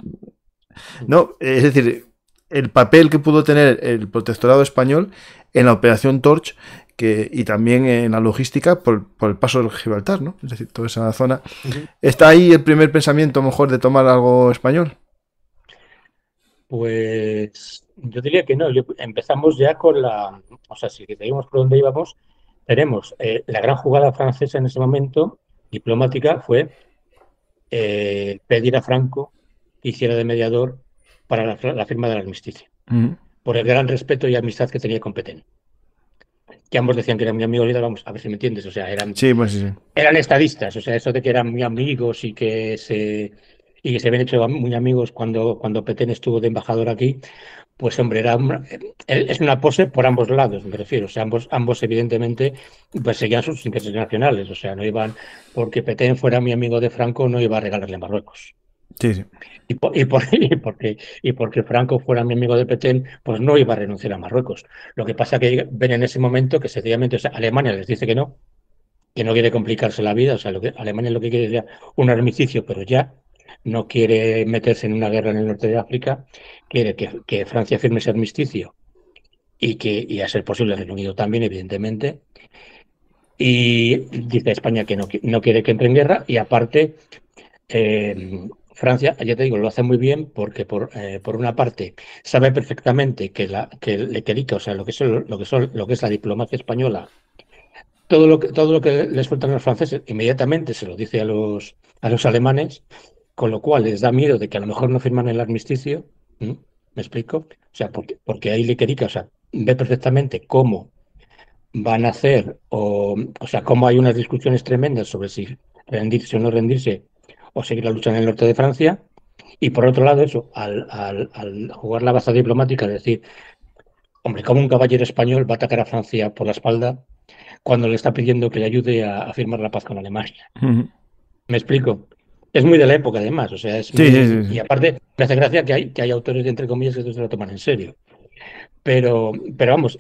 No, es decir, el papel que pudo tener el protectorado español en la operación Torch y también en la logística por el paso del Gibraltar, ¿no? Es decir, toda esa zona. Ujú. ¿Está ahí el primer pensamiento, a lo mejor, de tomar algo español? Pues yo diría que no. Empezamos ya o sea, si seguimos por donde íbamos, tenemos la gran jugada francesa en ese momento, diplomática, fue pedir a Franco que hiciera de mediador para la firma del armisticio, Mm. por el gran respeto y amistad que tenía con Petén, que ambos decían que era mi amigo líder, vamos, a ver si me entiendes, o sea, Sí, pues sí, sí. eran estadistas, o sea, eso de que eran muy amigos y que se habían hecho muy amigos cuando Petén estuvo de embajador aquí. Pues hombre, es una pose por ambos lados, me refiero. O sea, ambos evidentemente pues seguían sus intereses nacionales. O sea, no iban, porque Petén fuera mi amigo de Franco, no iba a regalarle Marruecos. Sí, sí. Y porque Franco fuera mi amigo de Petén, pues no iba a renunciar a Marruecos. Lo que pasa que ven en ese momento que sencillamente, o sea, Alemania les dice que no quiere complicarse la vida. O sea, Alemania lo que quiere es ya un armisticio, pero ya no quiere meterse en una guerra en el norte de África, quiere que Francia firme ese armisticio y a ser posible el Reino Unido también, evidentemente. Y dice España que no quiere que entre en guerra y aparte Francia, ya te digo, lo hace muy bien porque por una parte sabe perfectamente que le querica, o sea, lo que es la diplomacia española, todo lo que les sueltan los franceses, inmediatamente se lo dice a los alemanes, con lo cual les da miedo de que a lo mejor no firman el armisticio. ¿Mm? ¿Me explico? O sea, porque ahí Liquerica, o sea, ve perfectamente cómo. van a hacer, o sea, cómo hay unas discusiones tremendas sobre si rendirse o no rendirse, o seguir la lucha en el norte de Francia. Y por otro lado, eso, al jugar la baza diplomática, decir, hombre, ¿cómo un caballero español va a atacar a Francia por la espalda cuando le está pidiendo que le ayude a firmar la paz con Alemania? Ujú. ¿Me explico? Es muy de la época, además, o sea, es Sí, sí, muy... sí, Y sí. aparte, me hace gracia que hay autores, entre comillas, que esto se lo toman en serio. Pero vamos,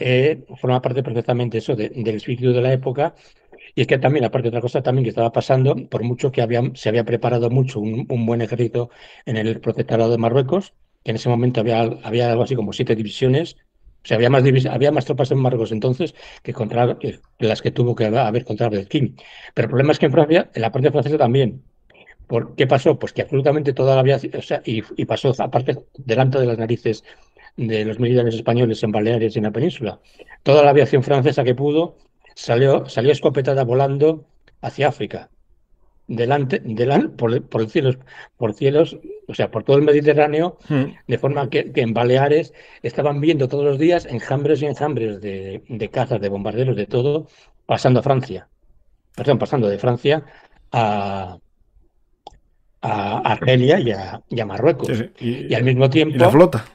forma parte perfectamente eso del espíritu de la época. Y es que también, aparte de otra cosa, también que estaba pasando, por mucho que se había preparado mucho un buen ejército en el Protectorado de Marruecos, que en ese momento había algo así como 7 divisiones. O sea, había más tropas en Marruecos entonces que las que tuvo que haber contra Abdelkrim. Pero el problema es que en Francia, en la parte francesa también. ¿Qué pasó? Pues que absolutamente toda la aviación, o sea, y pasó aparte delante de las narices de los militares españoles en Baleares y en la península. Toda la aviación francesa que pudo salió escopetada volando hacia África, por cielos, o sea, por todo el Mediterráneo, Ujú. de forma que en Baleares estaban viendo todos los días enjambres y enjambres de cazas, de bombarderos, de todo, pasando a Francia, perdón, pasando de Francia a Argelia y a Sí, Marruecos. sí. Y al mismo Y la tiempo, flota.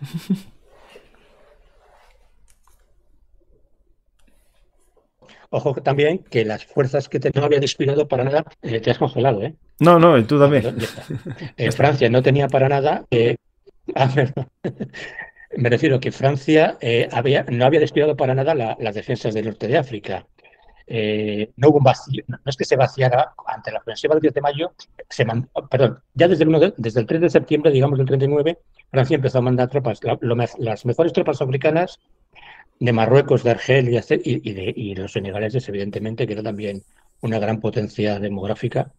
ojo también que las fuerzas que no había inspirado para nada, te has congelado, ¿eh? No, no, y tú Ah, también. perdón, ya está. Ya está. Francia no tenía para nada, perdón. Me refiero que Francia no había descuidado para nada las defensas del norte de África. No hubo un vacío, no es que se vaciara ante la ofensiva del 10 de mayo, perdón, ya desde el 3 de septiembre, digamos del 39, Francia empezó a mandar tropas, las mejores tropas africanas de Marruecos, de Argelia y los senegaleses, evidentemente, que era también una gran potencia demográfica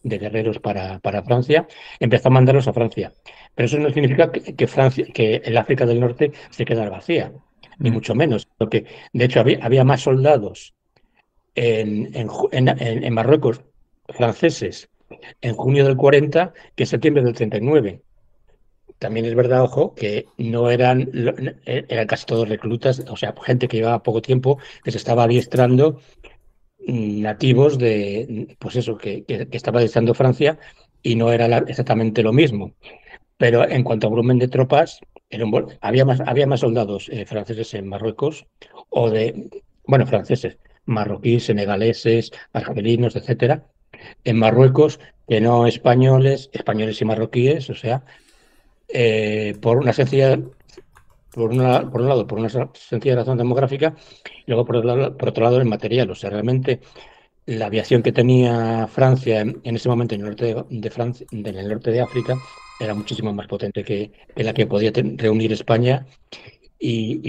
de guerreros para Francia, empezó a mandarlos a Francia. Pero eso no significa que el África del Norte se quedara vacía, ni Mm. mucho menos, porque de hecho había más soldados en Marruecos franceses en junio del 40 que en septiembre del 39. También es verdad, ojo, que no eran casi todos reclutas, o sea, gente que llevaba poco tiempo, que se estaba adiestrando, nativos pues eso, que estaba adiestrando Francia y no era exactamente lo mismo. Pero en cuanto a volumen de tropas, había más soldados franceses en Marruecos, bueno, franceses, marroquíes, senegaleses, argelinos, etcétera, en Marruecos que no españoles, españoles y marroquíes, o sea, por una sencilla, por un lado, por una sencilla razón demográfica, y luego por otro lado, el material. O sea, realmente la aviación que tenía Francia en ese momento en el norte de Francia, en el norte de África, era muchísimo más potente que la que podía reunir España.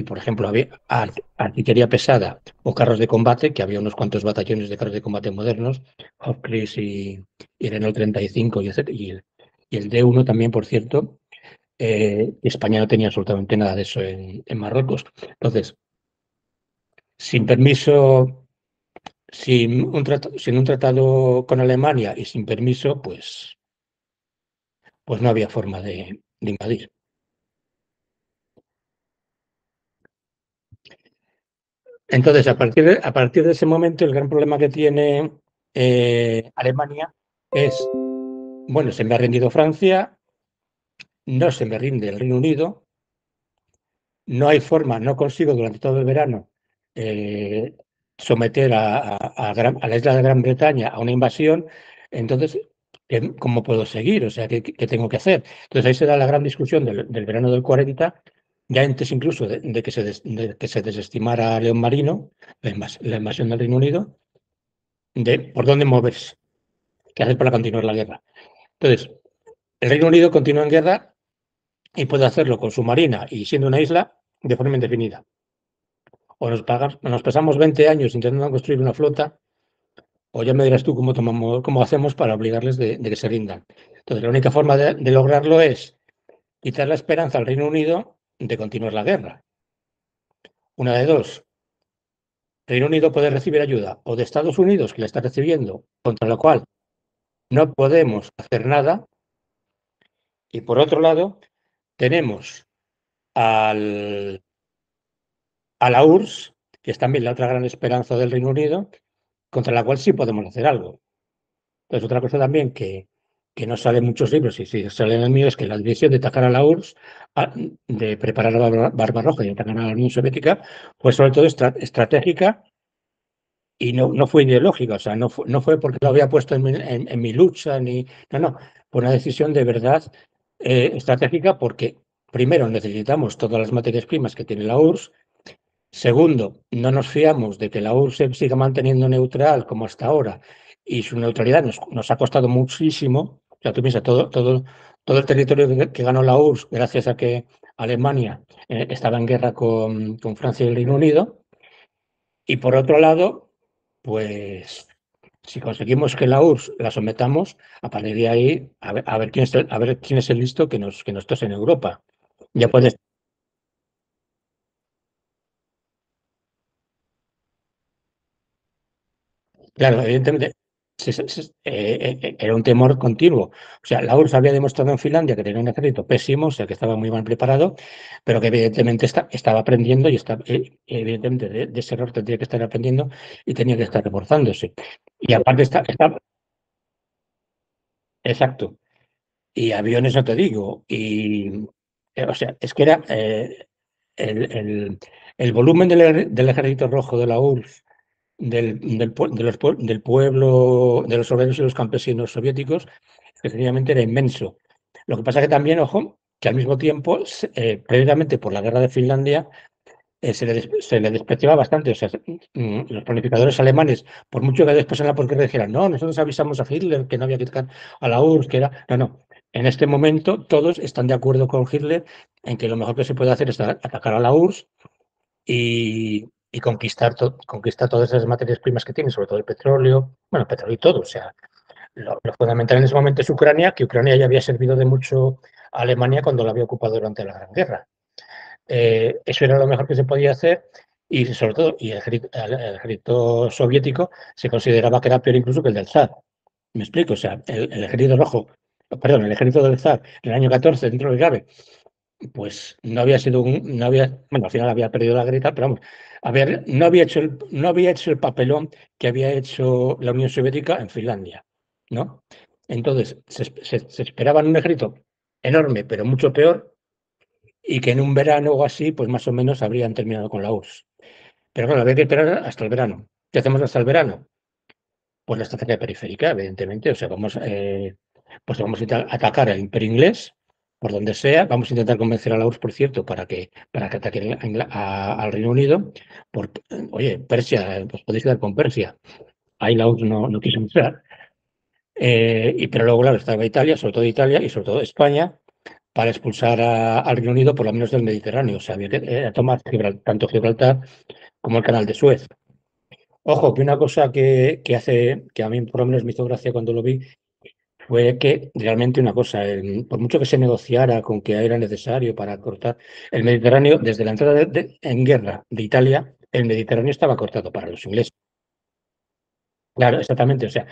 Por ejemplo, había artillería pesada o carros de combate, que había unos cuantos batallones de carros de combate modernos, Hofkriegs y Renault 35 y el D1 también, por cierto. España no tenía absolutamente nada de eso en Marruecos. Entonces, sin permiso, sin un tratado con Alemania y sin permiso, pues no había forma de invadir. Entonces, a partir de ese momento, el gran problema que tiene Alemania es, bueno, se me ha rendido Francia, no se me rinde el Reino Unido, no hay forma, no consigo durante todo el verano eh, someter a la isla de Gran Bretaña a una invasión, entonces, ¿cómo puedo seguir? O sea, ¿qué tengo que hacer? Entonces ahí se da la gran discusión del verano del 40, ya antes incluso de que se desestimara León Marino, la invasión del Reino Unido, de por dónde moverse, qué hacer para continuar la guerra. Entonces, el Reino Unido continúa en guerra y puede hacerlo con su marina y siendo una isla de forma indefinida. O nos pasamos 20 años intentando construir una flota, o ya me dirás tú cómo hacemos para obligarles de que se rindan. Entonces, la única forma de lograrlo es quitar la esperanza al Reino Unido de continuar la guerra. Una de dos, Reino Unido puede recibir ayuda o de Estados Unidos, que la está recibiendo, contra lo cual no podemos hacer nada, y por otro lado, tenemos a la URSS, que es también la otra gran esperanza del Reino Unido, contra la cual sí podemos hacer algo. Entonces, otra cosa también que no sale en muchos libros, y sí sale en el mío, es que la decisión de atacar a la URSS, de preparar la Barbarroja y atacar a la Unión Soviética, fue sobre todo estratégica y no fue ideológica, o sea, no fue porque lo había puesto en mi lucha, no, fue una decisión de verdad estratégica porque, primero, necesitamos todas las materias primas que tiene la URSS. Segundo, no nos fiamos de que la URSS se siga manteniendo neutral como hasta ahora y su neutralidad nos ha costado muchísimo. O sea, tú piensas, todo el territorio que ganó la URSS gracias a que Alemania estaba en guerra con Francia y el Reino Unido. Y por otro lado, pues si conseguimos que la URSS la sometamos, a partir de ahí, a ver quién es el listo que nos tose en Europa. Ya puedes. Claro, evidentemente era un temor continuo. O sea, la URSS había demostrado en Finlandia que tenía un ejército pésimo, o sea, que estaba muy mal preparado, pero que evidentemente estaba aprendiendo y evidentemente de ese error tendría que estar aprendiendo y tenía que estar reforzándose. Y aparte exacto. Y aviones no te digo. Y, o sea, es que era el, el- el volumen del ejército rojo de la URSS del pueblo, de los obreros y los campesinos soviéticos, que sencillamente era inmenso. Lo que pasa que también, ojo, que al mismo tiempo, previamente por la guerra de Finlandia, se le despreciaba bastante. O sea, los planificadores alemanes, por mucho que después en la posguerra dijeran, no, nosotros avisamos a Hitler que no había que atacar a la URSS, que era. No, no. En este momento todos están de acuerdo con Hitler en que lo mejor que se puede hacer es atacar a la URSS y conquistar todas esas materias primas que tiene, sobre todo el petróleo, bueno, petróleo y todo. O sea, lo fundamental en ese momento es Ucrania, que Ucrania ya había servido de mucho a Alemania cuando la había ocupado durante la Gran Guerra. Eso era lo mejor que se podía hacer y sobre todo, el ejército soviético se consideraba que era peor incluso que el del zar. Me explico, o sea, el ejército rojo, perdón, el ejército del zar en el año 14, dentro de lo que cabe, pues no había sido no había, bueno, al final había perdido la grieta, pero vamos, no había hecho el papelón que había hecho la Unión Soviética en Finlandia, ¿no? Entonces, se esperaba un ejército enorme, pero mucho peor, y que en un verano o así, pues más o menos habrían terminado con la URSS. Pero claro, había que esperar hasta el verano. ¿Qué hacemos hasta el verano? Pues la estrategia periférica, evidentemente. O sea, pues vamos a atacar al Imperio inglés por donde sea. Vamos a intentar convencer a la URSS, por cierto, para que ataquen al Reino Unido. Porque, oye, Persia, pues podéis quedar con Persia. Ahí la URSS no quiso entrar. Pero luego, claro, estaba Italia y sobre todo España, para expulsar al Reino Unido por lo menos del Mediterráneo. O sea, había que tomar tanto Gibraltar como el Canal de Suez. Ojo, que una cosa que a mí por lo menos me hizo gracia cuando lo vi fue que realmente una cosa, por mucho que se negociara con que era necesario para cortar el Mediterráneo, desde la entrada en guerra de Italia, el Mediterráneo estaba cortado para los ingleses. Claro, exactamente. O sea,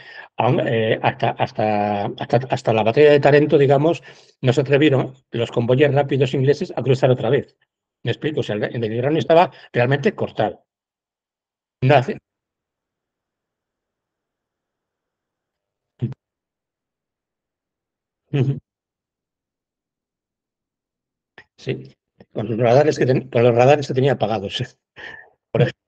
hasta la batalla de Tarento, digamos, no se atrevieron los convoyes rápidos ingleses a cruzar otra vez. ¿Me explico? O sea, el Mediterráneo estaba realmente cortado. No hace- Sí, con los radares que tenía apagados. Por ejemplo.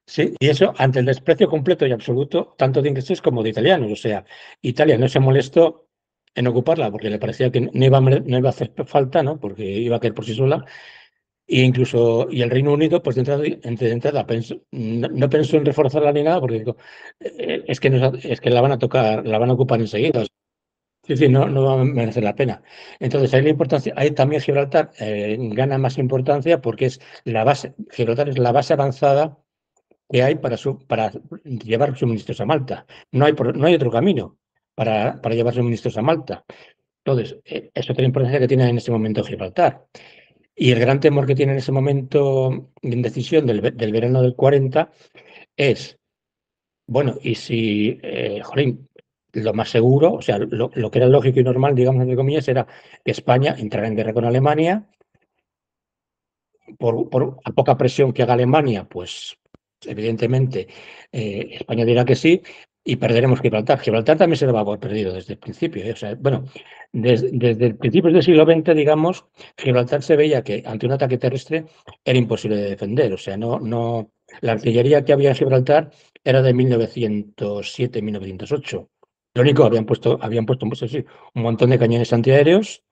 Sí, y eso ante el desprecio completo y absoluto, tanto de ingleses como de italianos. O sea, Italia no se molestó en ocuparla porque le parecía que no iba a hacer falta, ¿no? Porque iba a caer por sí sola. Y el Reino Unido, pues de entrada no pensó en reforzarla ni nada, porque digo, es que la van a tocar, la van a ocupar enseguida. Sí, sí, no va a merecer la pena. Entonces, ahí la importancia, ahí también Gibraltar gana más importancia porque es la base, Gibraltar es la base avanzada que hay para llevar suministros a Malta. No hay otro camino para llevar suministros a Malta. Entonces, es otra importancia que tiene en ese momento Gibraltar. Y el gran temor que tiene en ese momento en decisión del verano del 40 es Bueno, y si, jolín, lo más seguro, o sea, lo que era lógico y normal, digamos, entre comillas, era que España entrara en guerra con Alemania, por a poca presión que haga Alemania, pues evidentemente España dirá que sí y perderemos Gibraltar. Gibraltar también se daba por perdido desde el principio. O sea, bueno, desde el principio del siglo XX, digamos, Gibraltar se veía que ante un ataque terrestre era imposible de defender. O sea, la artillería que había en Gibraltar era de 1907, 1908. Lo único, habían puesto pues, sí, un montón de cañones antiaéreos,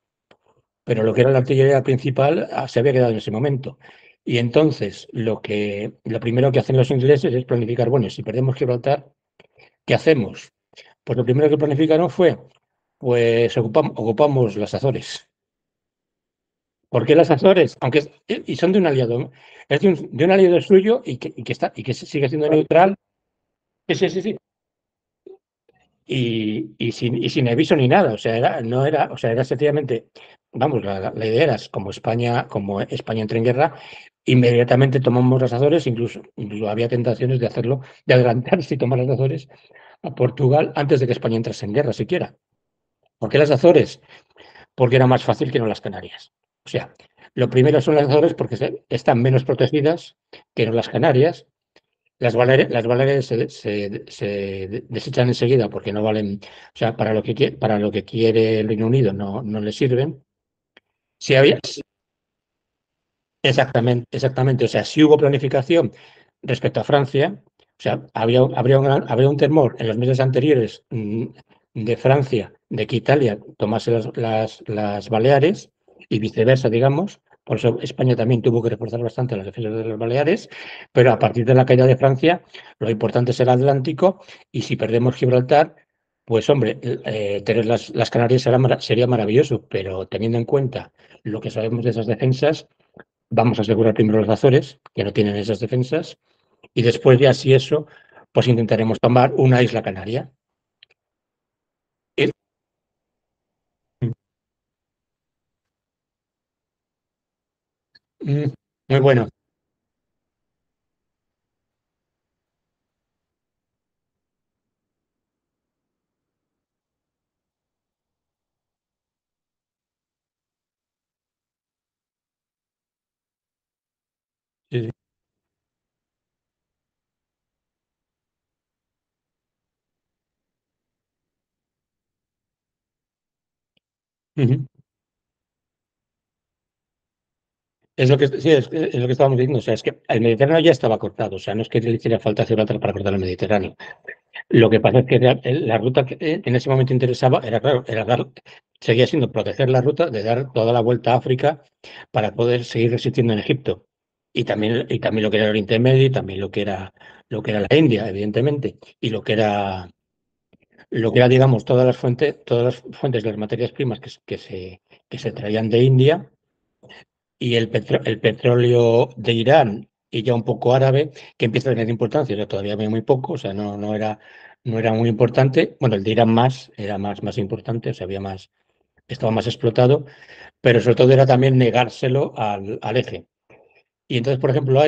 pero lo que era la artillería principal se había quedado en ese momento. Y entonces lo primero que hacen los ingleses es planificar, bueno, si perdemos Gibraltar, ¿qué hacemos? Pues lo primero que planificaron fue, pues ocupamos las Azores. ¿Por qué las Azores? Aunque y son de un aliado, ¿no? Es de un aliado suyo y que sigue siendo neutral. Sí, sí, sí, sí. Y sin aviso ni nada, o sea, no era, o sea, era sencillamente, vamos, la idea era como España entra en guerra, inmediatamente tomamos las Azores, incluso había tentaciones de hacerlo, de adelantarse y tomar las Azores a Portugal antes de que España entrase en guerra siquiera. ¿Por qué las Azores? Porque era más fácil que no las Canarias. O sea, lo primero son las Azores porque están menos protegidas que no las Canarias. Las Baleares se desechan enseguida porque no valen, o sea, para lo que quiere el Reino Unido no le sirven. Si había, exactamente, exactamente, o sea, si hubo planificación respecto a Francia, o sea, habría un temor en los meses anteriores de Francia, de que Italia tomase las Baleares y viceversa, digamos. Por eso España también tuvo que reforzar bastante las defensas de las Baleares, pero a partir de la caída de Francia, lo importante es el Atlántico y si perdemos Gibraltar, pues hombre, tener las Canarias sería maravilloso, pero teniendo en cuenta lo que sabemos de esas defensas, vamos a asegurar primero los Azores, que no tienen esas defensas, y después ya si eso, pues intentaremos tomar una isla canaria. Y- Muy bueno. Sí, sí. Ujú. Es lo que, sí, es lo que estábamos diciendo, o sea, es que el Mediterráneo ya estaba cortado, o sea, no es que le hiciera falta Gibraltar para cortar el Mediterráneo. Lo que pasa es que la ruta que en ese momento interesaba era, claro, seguía siendo proteger la ruta, de dar toda la vuelta a África para poder seguir resistiendo en Egipto. Y también lo que era el Oriente Medio, y también lo que era la India, evidentemente, y lo que era, digamos, todas las fuentes de las materias primas que se traían de India y el petróleo de Irán y ya un poco árabe, que empieza a tener importancia, pero todavía muy poco, o sea, no era muy importante. Bueno, el de Irán era más importante, o sea, estaba más explotado, pero sobre todo era también negárselo al eje. Y entonces, por ejemplo,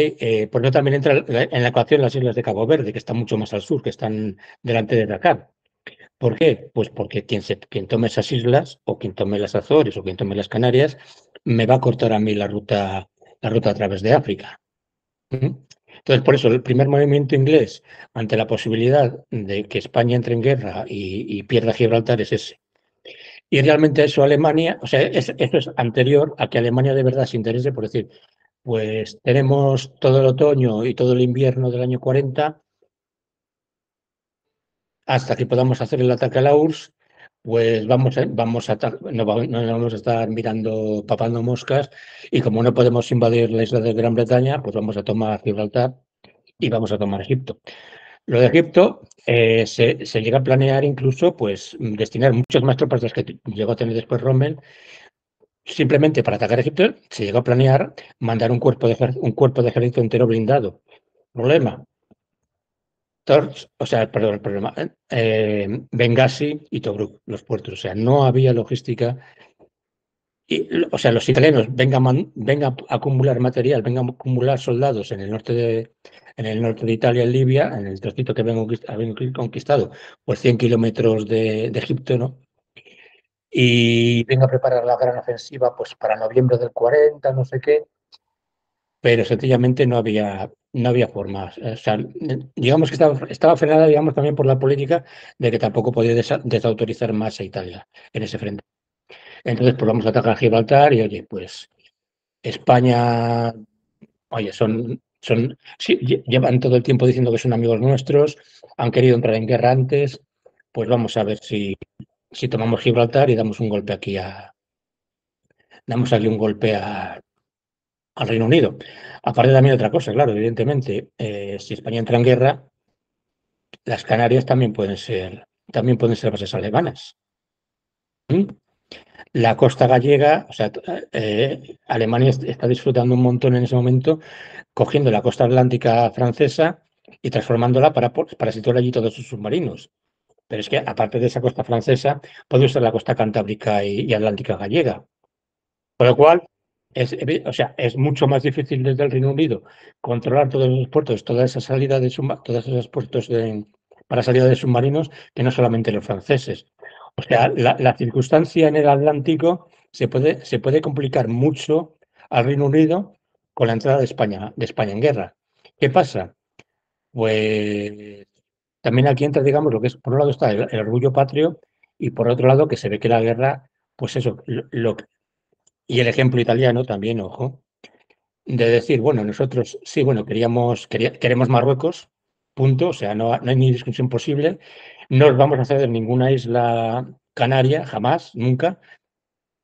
por eso también entra en la ecuación las islas de Cabo Verde, que están mucho más al sur, que están delante de Dakar. ¿Por qué? Pues porque quien tome esas islas, o quien tome las Azores, o quien tome las Canarias, me va a cortar a mí la ruta a través de África. Ujú. Entonces, por eso, el primer movimiento inglés ante la posibilidad de que España entre en guerra y pierda Gibraltar es ese. Y realmente eso Alemania, o sea, eso es anterior a que Alemania de verdad se interese por decir, pues tenemos todo el otoño y todo el invierno del año 40 hasta que podamos hacer el ataque a la URSS, pues no vamos a estar mirando, papando moscas, y como no podemos invadir la isla de Gran Bretaña, pues vamos a tomar Gibraltar y vamos a tomar Egipto. Lo de Egipto se llega a planear incluso pues destinar muchas más tropas de las que llegó a tener después Rommel, simplemente para atacar Egipto. Se llegó a planear mandar un cuerpo de ejército entero blindado. Problema, o sea, perdón, el problema, Bengasi y Tobruk, los puertos. O sea, no había logística o sea, los italianos vengan a acumular material, vengan a acumular soldados en el norte de Italia, en Libia, en el trocito que habían conquistado, pues 100 kilómetros de Egipto, ¿no? Y venga a preparar la gran ofensiva pues para noviembre del 40, no sé qué, pero sencillamente no había formas. O sea, digamos que estaba frenada, digamos, también por la política de que tampoco podía desautorizar más a Italia en ese frente. Entonces, pues vamos a atacar Gibraltar y, oye, pues España, oye, sí, llevan todo el tiempo diciendo que son amigos nuestros, han querido entrar en guerra antes, pues vamos a ver si tomamos Gibraltar y damos aquí un golpe al Reino Unido. Aparte también otra cosa, claro, evidentemente, si España entra en guerra, las Canarias también pueden ser bases alemanas. ¿Mm? La costa gallega, o sea, Alemania está disfrutando un montón en ese momento, cogiendo la costa atlántica francesa y transformándola para situar allí todos sus submarinos. Pero es que, aparte de esa costa francesa, puede usar la costa cantábrica y atlántica gallega. Con lo cual, o sea, es mucho más difícil desde el Reino Unido controlar todos los puertos, toda esa salida todos esos puertos para salida de submarinos, que no solamente los franceses. O sea, la circunstancia en el Atlántico se puede complicar mucho al Reino Unido con la entrada de España en guerra. ¿Qué pasa? Pues también aquí entra, digamos, lo que es, por un lado está el orgullo patrio y por otro lado que se ve que la guerra, pues eso, y el ejemplo italiano también, ojo, de decir, bueno, nosotros sí, bueno, queremos Marruecos, punto, o sea, no hay ni discusión posible, no os vamos a ceder ninguna isla canaria, jamás, nunca,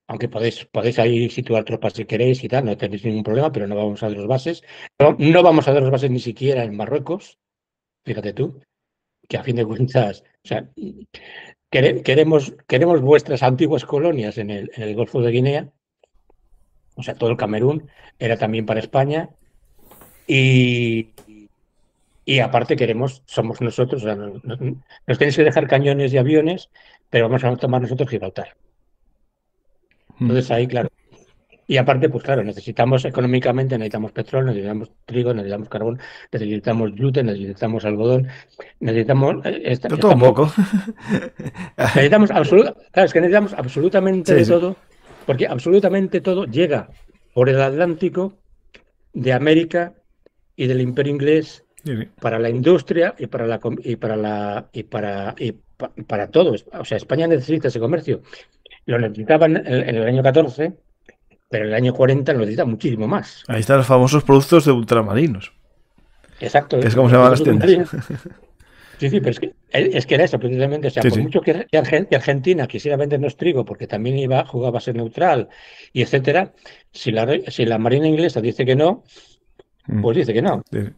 aunque podéis ahí situar tropas si queréis y tal, no tenéis ningún problema, pero no vamos a dar los bases. No vamos a dar los bases ni siquiera en Marruecos, fíjate tú, que a fin de cuentas, o sea, queremos vuestras antiguas colonias en el Golfo de Guinea, o sea, todo el Camerún era también para España. Y, y aparte somos nosotros, o sea, nos tenéis que dejar cañones y aviones, pero vamos a tomar nosotros Gibraltar. Entonces ahí, claro. Y aparte, pues claro, económicamente necesitamos petróleo, necesitamos trigo, necesitamos carbón, necesitamos gluten, necesitamos algodón, necesitamos, De todo un poco. claro, es que necesitamos absolutamente Sí, de sí. todo, porque absolutamente todo llega por el Atlántico de América y del Imperio Inglés Sí, sí. para la industria y para todo. O sea, España necesita ese comercio. Lo necesitaban en el año 14, pero en el año 40 lo necesita muchísimo más. Ahí están los famosos productos de ultramarinos, Exacto, que es como se los llaman productos las tiendas. ultramarinos. Sí, sí, pero es que era eso precisamente. O sea, Sí, por sí. mucho que Argentina quisiera vendernos trigo, porque también jugaba a ser neutral, y etcétera, si la Marina inglesa dice que no, pues dice que no. Sí, sí.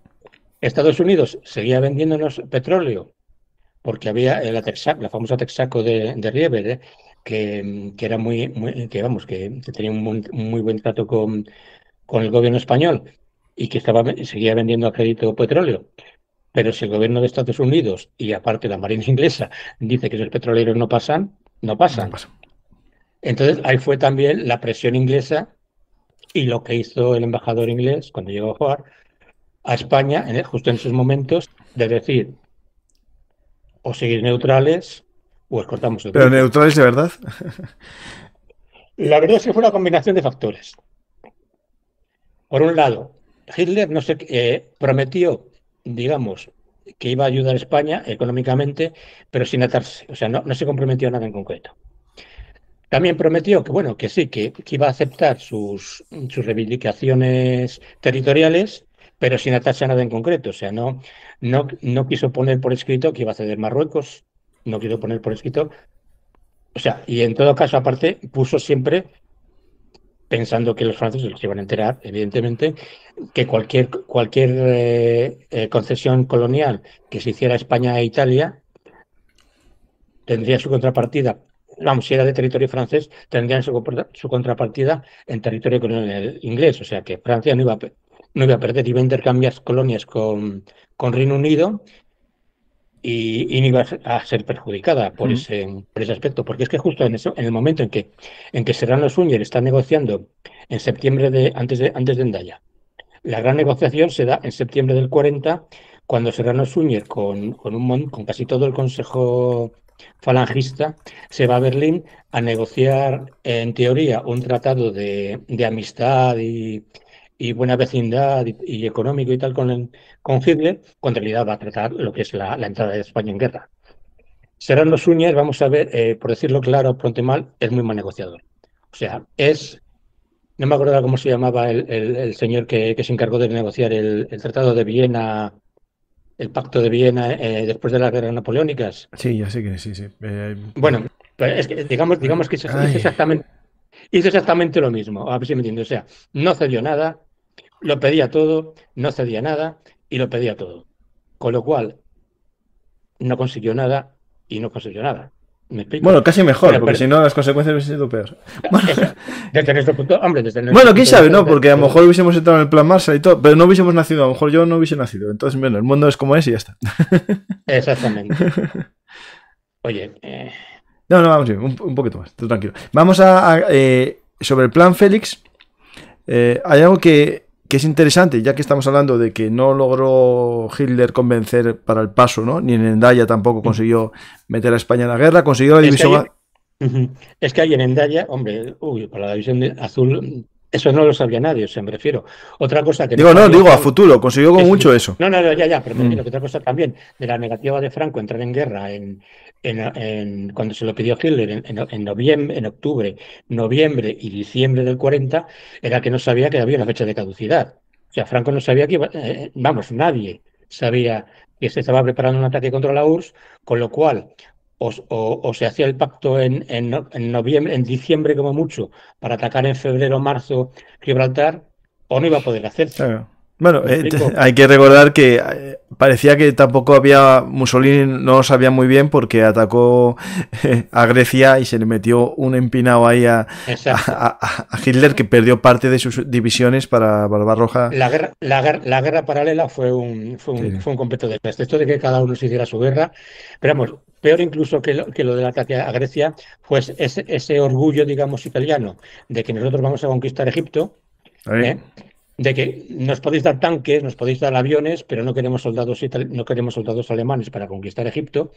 Estados Unidos seguía vendiéndonos petróleo porque había la famosa Texaco de Rieber, que era que vamos, que tenía un muy buen trato con el gobierno español y que seguía vendiendo a crédito petróleo. Pero si el gobierno de Estados Unidos y aparte la Marina inglesa dice que esos petroleros no pasan, no No pasan. pasa. Entonces ahí fue también la presión inglesa y lo que hizo el embajador inglés cuando llegó a jugar a España, justo en esos momentos, de decir, o seguir neutrales o os cortamos el Pero grifo. neutrales de verdad. La verdad es que fue una combinación de factores. Por un lado, Hitler no sé, prometió, digamos, que iba a ayudar a España económicamente, pero sin atarse. O sea, no se comprometió a nada en concreto. También prometió que, bueno, que sí, que iba a aceptar sus reivindicaciones territoriales, pero sin atarse a nada en concreto. O sea, no quiso poner por escrito que iba a ceder Marruecos, no quiso poner por escrito. O sea, y en todo caso, aparte, puso siempre pensando que los franceses se iban a enterar, evidentemente, que cualquier concesión colonial que se hiciera a España e Italia tendría su contrapartida. Vamos, si era de territorio francés, tendrían su contrapartida en territorio colonial inglés. O sea que Francia no iba a perder, iba a intercambiar colonias con Reino Unido y no iba a ser perjudicada por ese aspecto, porque es que justo en el momento en que Serrano Suñer está negociando en septiembre antes de Endaya, la gran negociación se da en septiembre del 40, cuando Serrano Suñer, con casi todo el consejo falangista, se va a Berlín a negociar, en teoría, un tratado de amistad y buena vecindad y económico y tal con Hitler, cuando en realidad va a tratar lo que es la entrada de España en guerra. Serrano Suñer, vamos a ver, por decirlo claro, pronto y mal, es muy mal negociador. O sea, no me acuerdo cómo se llamaba el señor que se encargó de negociar el Tratado de Viena, el Pacto de Viena, después de las guerras napoleónicas. Sí, ya sé que sí, sí. Bueno, pues es que digamos que Ay, hizo exactamente lo mismo, a ver si me entiendes. O sea, no cedió nada, lo pedía todo, no cedía nada y lo pedía todo. Con lo cual, no consiguió nada y no consiguió nada. ¿Me bueno, explico? casi mejor, Bueno, porque pero si no las consecuencias hubiesen sido peores. Bueno, desde nuestro punto, hombre, desde nuestro bueno, quién punto de sabe, vista, ¿no? Porque a lo desde mejor hubiésemos entrado en el plan Marshall y todo, pero no hubiésemos nacido, a lo mejor yo no hubiese nacido. Entonces, bueno, el mundo es como es y ya está. exactamente. Oye, No, no, vamos bien, un poquito más, tú tranquilo. Vamos sobre el plan Félix. Hay algo que es interesante, ya que estamos hablando de que no logró Hitler convencer para el paso, ¿no? Ni en Endaya tampoco consiguió meter a España en la guerra, consiguió la es que división. hay, ujú, es que hay en Endaya, hombre, para la división azul, eso no lo sabía nadie, o sea, me refiero. Otra cosa que no Digo, no, sabía digo a Franco, futuro, consiguió con sí, mucho sí. eso. No, no, no, ya, pero me Mm. refiero que otra cosa también de la negativa de Franco a entrar en guerra cuando se lo pidió Hitler en noviembre, en octubre, noviembre y diciembre del 40, era que no sabía que había una fecha de caducidad. O sea, Franco no sabía que vamos, nadie sabía que se estaba preparando un ataque contra la URSS, con lo cual o se hacía el pacto en noviembre, en diciembre como mucho, para atacar en febrero o marzo Gibraltar, o no iba a poder hacerse. Claro. Bueno, ¿Me explico? hay que recordar que parecía que tampoco había, Mussolini no lo sabía muy bien porque atacó a Grecia y se le metió un empinado ahí Exacto. a Hitler, que perdió parte de sus divisiones para Barbarroja. La guerra paralela Sí, sí. fue un completo desastre. Esto de que cada uno se hiciera su guerra, pero vamos, peor incluso que lo del ataque a Grecia, pues ese orgullo, digamos, italiano de que nosotros vamos a conquistar Egipto, Ahí. ¿eh? De que nos podéis dar tanques, nos podéis dar aviones, pero no queremos soldados alemanes para conquistar Egipto,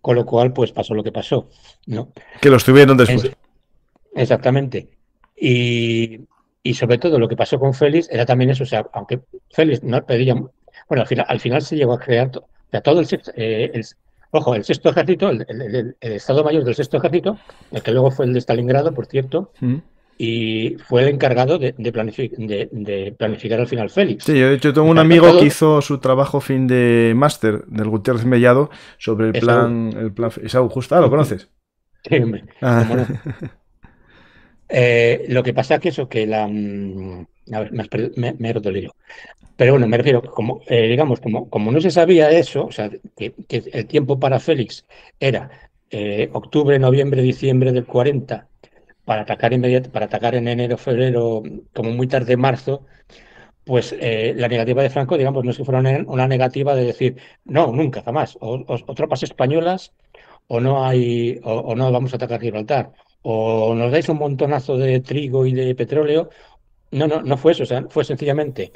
con lo cual, pues pasó lo que pasó, ¿no? Que los tuvieron después. Es- Exactamente. Y, y sobre todo lo que pasó con Félix era también eso, o sea, aunque Félix no pedía, bueno, al final se llegó a crear o sea, todo ojo, el sexto ejército, el Estado Mayor del sexto ejército, el que luego fue el de Stalingrado, por cierto, Mm. y fue el encargado de planificar al final Félix. Sí, yo tengo O un sea, amigo que todo hizo su trabajo fin de máster del Gutiérrez Mellado sobre eso. el plan Esaú Justa, ¿lo conoces? Sí, hombre, Ah, cómo no. Lo que pasa que eso, a ver, me he roto el hilo. Pero bueno, me refiero, digamos, como no se sabía eso, o sea, que el tiempo para Félix era octubre, noviembre, diciembre del 40, para atacar en enero, febrero, como muy tarde marzo, pues la negativa de Franco, digamos, no es que fuera una negativa de decir, no, nunca, jamás, o tropas españolas, o no vamos a atacar Gibraltar, o nos dais un montonazo de trigo y de petróleo. No, no, no fue eso, o sea, fue sencillamente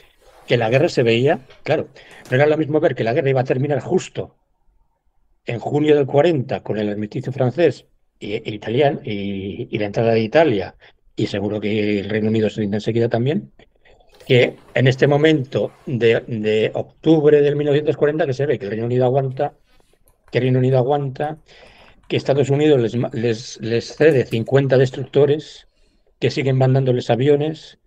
que la guerra se veía, claro, no era lo mismo ver que la guerra iba a terminar justo en junio del 40 con el armisticio francés e italiano y la entrada de Italia, y seguro que el Reino Unido se rinda enseguida también, que en este momento de octubre del 1940 que se ve que el Reino Unido aguanta, que el Reino Unido aguanta, que Estados Unidos les cede 50 destructores, que siguen mandándoles aviones,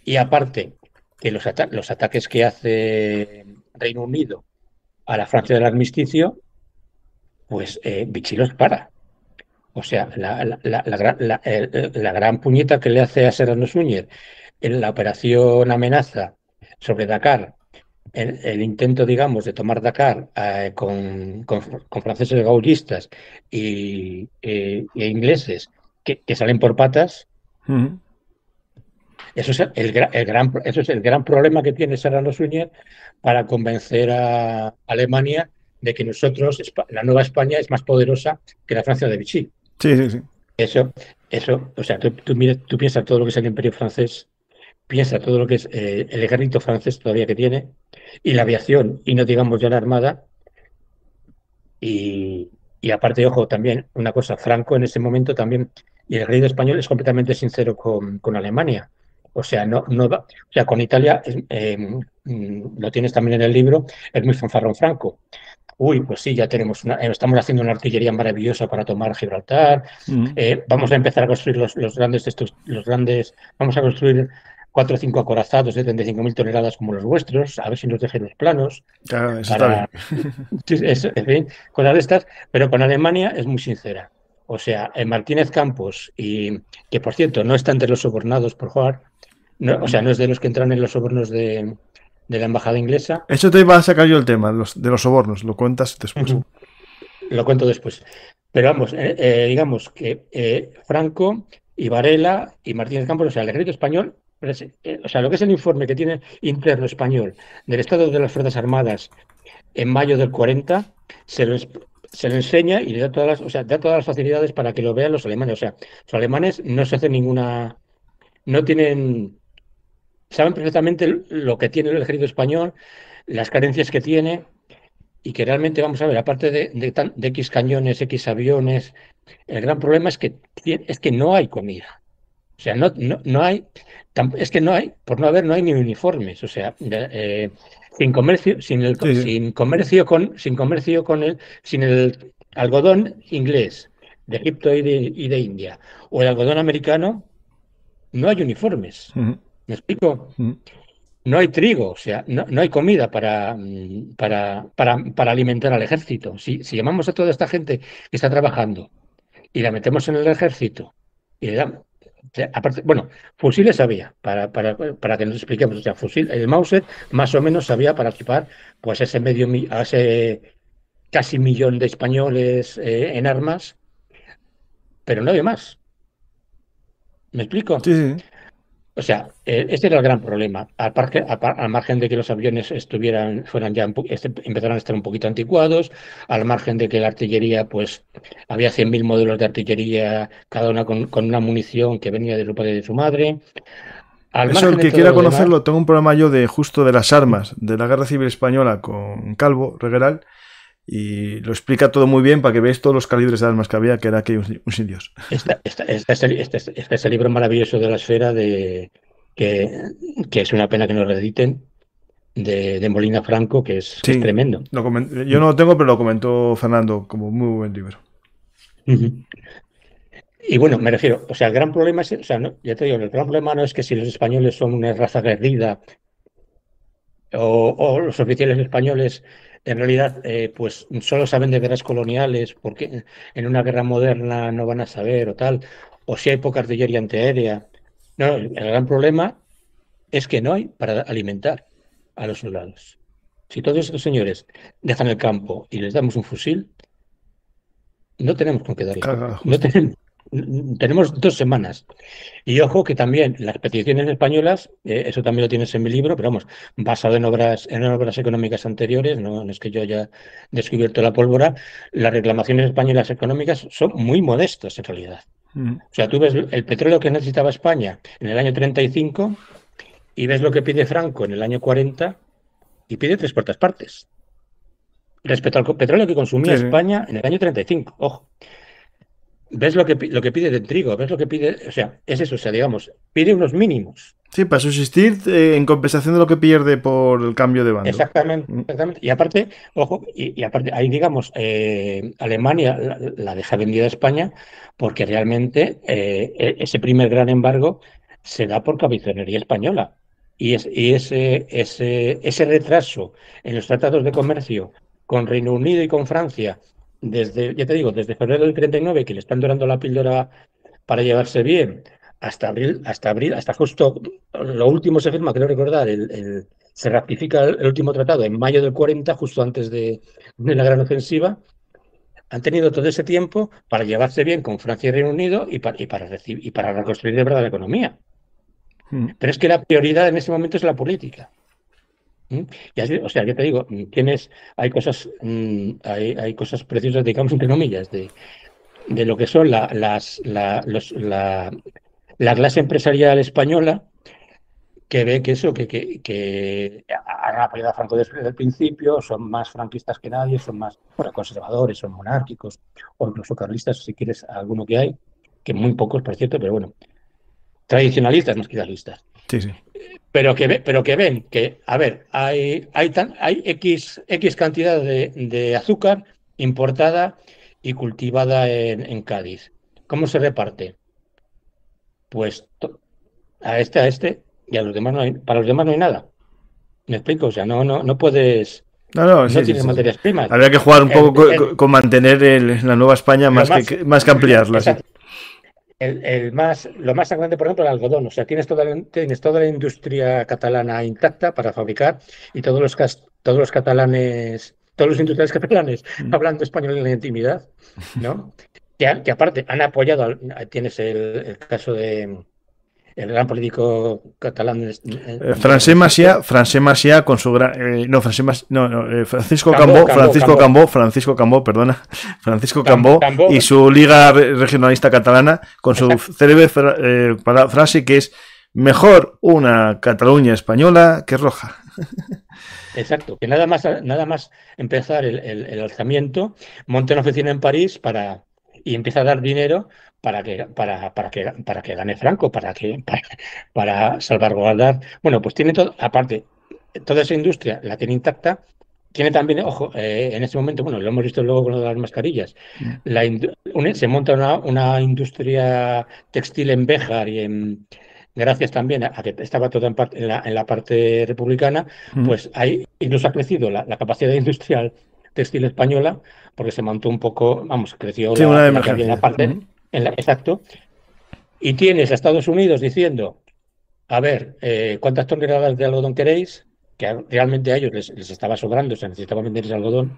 y aparte que los ataques que hace Reino Unido a la Francia del armisticio, pues Vichy los para. O sea, la gran puñeta que le hace a Serrano Suñer en la operación amenaza sobre Dakar, el intento, digamos, de tomar Dakar con franceses gaullistas e ingleses que salen por patas. mm. Eso es eso es el gran problema que tiene Serrano Suñer para convencer a Alemania de que nosotros, la nueva España es más poderosa que la Francia de Vichy. Sí, sí, sí. Eso, o sea, tú piensas todo lo que es el Imperio francés, piensa todo lo que es el ejército francés todavía que tiene, y la aviación, y no digamos ya la armada, y aparte, ojo, también una cosa, Franco en ese momento también, y el ejército español es completamente sincero con Alemania. O sea, o sea, con Italia, lo tienes también en el libro, es muy fanfarrón Franco. Uy, pues sí, ya tenemos estamos haciendo una artillería maravillosa para tomar Gibraltar. Mm. Vamos a empezar a construir los grandes, vamos a construir 4 o 5 acorazados de 35.000 toneladas como los vuestros, a ver si nos dejen los planos Claro, eso está bien. para, sí, en fin, cosas de estas, pero con Alemania es muy sincera. O sea, Martínez Campos, y que por cierto no está entre los sobornados por jugar, o sea, no es de los que entran en los sobornos de la embajada inglesa. Eso te iba a sacar yo el tema, de los sobornos, lo cuentas después. Lo cuento después. Pero vamos, digamos que Franco y Varela y Martínez Campos, o sea, el ejército español, o sea, lo que es el informe que tiene interno español del estado de las Fuerzas Armadas en mayo del 40, se lo enseña y le da todas las, o sea, da todas las facilidades para que lo vean los alemanes. O sea, los alemanes no se hacen ninguna, no tienen, saben perfectamente lo que tiene el ejército español, las carencias que tiene y que realmente, vamos a ver, aparte de X cañones, X aviones, el gran problema es que no hay comida. O sea, no hay, es que no hay, por no haber, no hay ni uniformes. O sea, sin comercio, Sí, sí. sin el algodón inglés de Egipto y de India, o el algodón americano, no hay uniformes. Ujú, ¿Me explico? ujú. No hay trigo, o sea, no hay comida para alimentar al ejército. Si llamamos a toda esta gente que está trabajando y la metemos en el ejército y le damos, o sea, aparte, bueno, fusiles había, para que nos expliquemos, o sea, el Mauser más o menos sabía para equipar pues a ese casi millón de españoles en armas, pero no había más. ¿Me Sí, explico? sí. O sea, este era el gran problema. Al margen de que los aviones fueran ya empezaran a estar un poquito anticuados, al margen de que la artillería, pues había 100.000 modelos de artillería, cada una con una munición que venía de su padre y de su madre. Al Eso, el margen de que todo quiera lo demás, conocerlo, tengo un programa yo de justo de las armas de la Guerra Civil Española con Calvo, Regueral, y lo explica todo muy bien para que veáis todos los calibres de armas que había, que era aquellos un indios. está ese libro maravilloso de la esfera que, que es una pena que no lo reediten, de Molina Franco, que es Sí, tremendo. yo no lo tengo, pero lo comentó Fernando como muy buen libro. Ujú. Y bueno, me refiero, o sea, el gran problema es, o sea, ya te digo, el gran problema no es que si los españoles son una raza guerrida o los oficiales españoles en realidad pues solo saben de guerras coloniales porque en una guerra moderna no van a saber o tal, o si hay poca artillería antiaérea. No, el gran problema es que no hay para alimentar a los soldados. Si todos estos señores dejan el campo y les damos un fusil, no tenemos con qué darles comer. Caga, No justo. tenemos 2 semanas. Y ojo que también las peticiones españolas, eso también lo tienes en mi libro, pero vamos, basado en obras económicas anteriores, no es que yo haya descubierto la pólvora, las reclamaciones españolas económicas son muy modestas en realidad. Mm. O sea, tú ves el petróleo que necesitaba España en el año 35 y ves lo que pide Franco en el año 40 y pide 3/4 partes respecto al petróleo que consumía Sí, sí. España en el año 35. Ojo. ¿Ves lo que pide de trigo? ¿Ves lo que pide? O sea, es eso, o sea, digamos, pide unos mínimos. Sí, para subsistir en compensación de lo que pierde por el cambio de bando. Exactamente, Mm. exactamente. Y aparte, ojo, y aparte, ahí digamos, Alemania la deja vendida a España porque realmente ese primer gran embargo se da por cabezonería española. Y ese retraso en los tratados de comercio con Reino Unido y con Francia, ya te digo, desde febrero del 39, que le están dorando la píldora para llevarse bien, hasta abril, hasta justo lo último se firma, creo recordar, se ratifica el último tratado en mayo del 40, justo antes de la gran ofensiva. Han tenido todo ese tiempo para llevarse bien con Francia y Reino Unido y para reconstruir de verdad la economía. Mm. Pero es que la prioridad en ese momento es la política. ¿Mm? Y así, o sea, yo te digo, hay cosas preciosas, digamos, entre comillas, de lo que son la clase empresarial española, que ve que eso, que han apoyado a Franco desde el principio, son más franquistas que nadie, son más, bueno, conservadores, son monárquicos, o incluso carlistas, si quieres, alguno que hay, que muy pocos, por cierto, pero bueno, tradicionalistas más que carlistas. Sí, sí. Pero que ven que, a ver, hay X cantidad de azúcar importada y cultivada en Cádiz. ¿Cómo se reparte? Pues a este, y a los demás no hay, para los demás no hay nada. ¿Me explico? O sea, no puedes, No, no, no sí, sí, tienes sí, sí. materias primas. Habría que jugar un poco con mantener la Nueva España Lo más, más que ampliarla, sí. exacto, lo más sangrante, por ejemplo, el algodón. O sea, tienes toda la industria catalana intacta para fabricar y todos los catalanes, todos los industriales catalanes Mm. hablando español en la intimidad, ¿no? Que aparte han apoyado, tienes el caso de el gran político catalán de la transición, Francesc Macià con su gran, no, Cambó, Francisco Cambó, perdona, Francisco Cambó, Cambó y su Liga Regionalista Catalana con su exacto, célebre frase que es mejor una Cataluña española que roja. exacto, que nada más empezar el alzamiento, monta una oficina en París y empieza a dar dinero para que gane Franco, para salvaguardar. Bueno, pues tiene todo, aparte, toda esa industria la tiene intacta. Tiene también, ojo, en ese momento, bueno, lo hemos visto luego con lo de las mascarillas, se monta una industria textil en Béjar gracias también a que estaba todo en la parte republicana, pues ahí incluso ha crecido la capacidad industrial textil española, porque se montó un poco, vamos, creció Sí, una la que había en la emergencia. parte, exacto, y tienes a Estados Unidos diciendo, a ver, ¿cuántas toneladas de algodón queréis? Que realmente a ellos les estaba sobrando, se necesitaba vender ese algodón.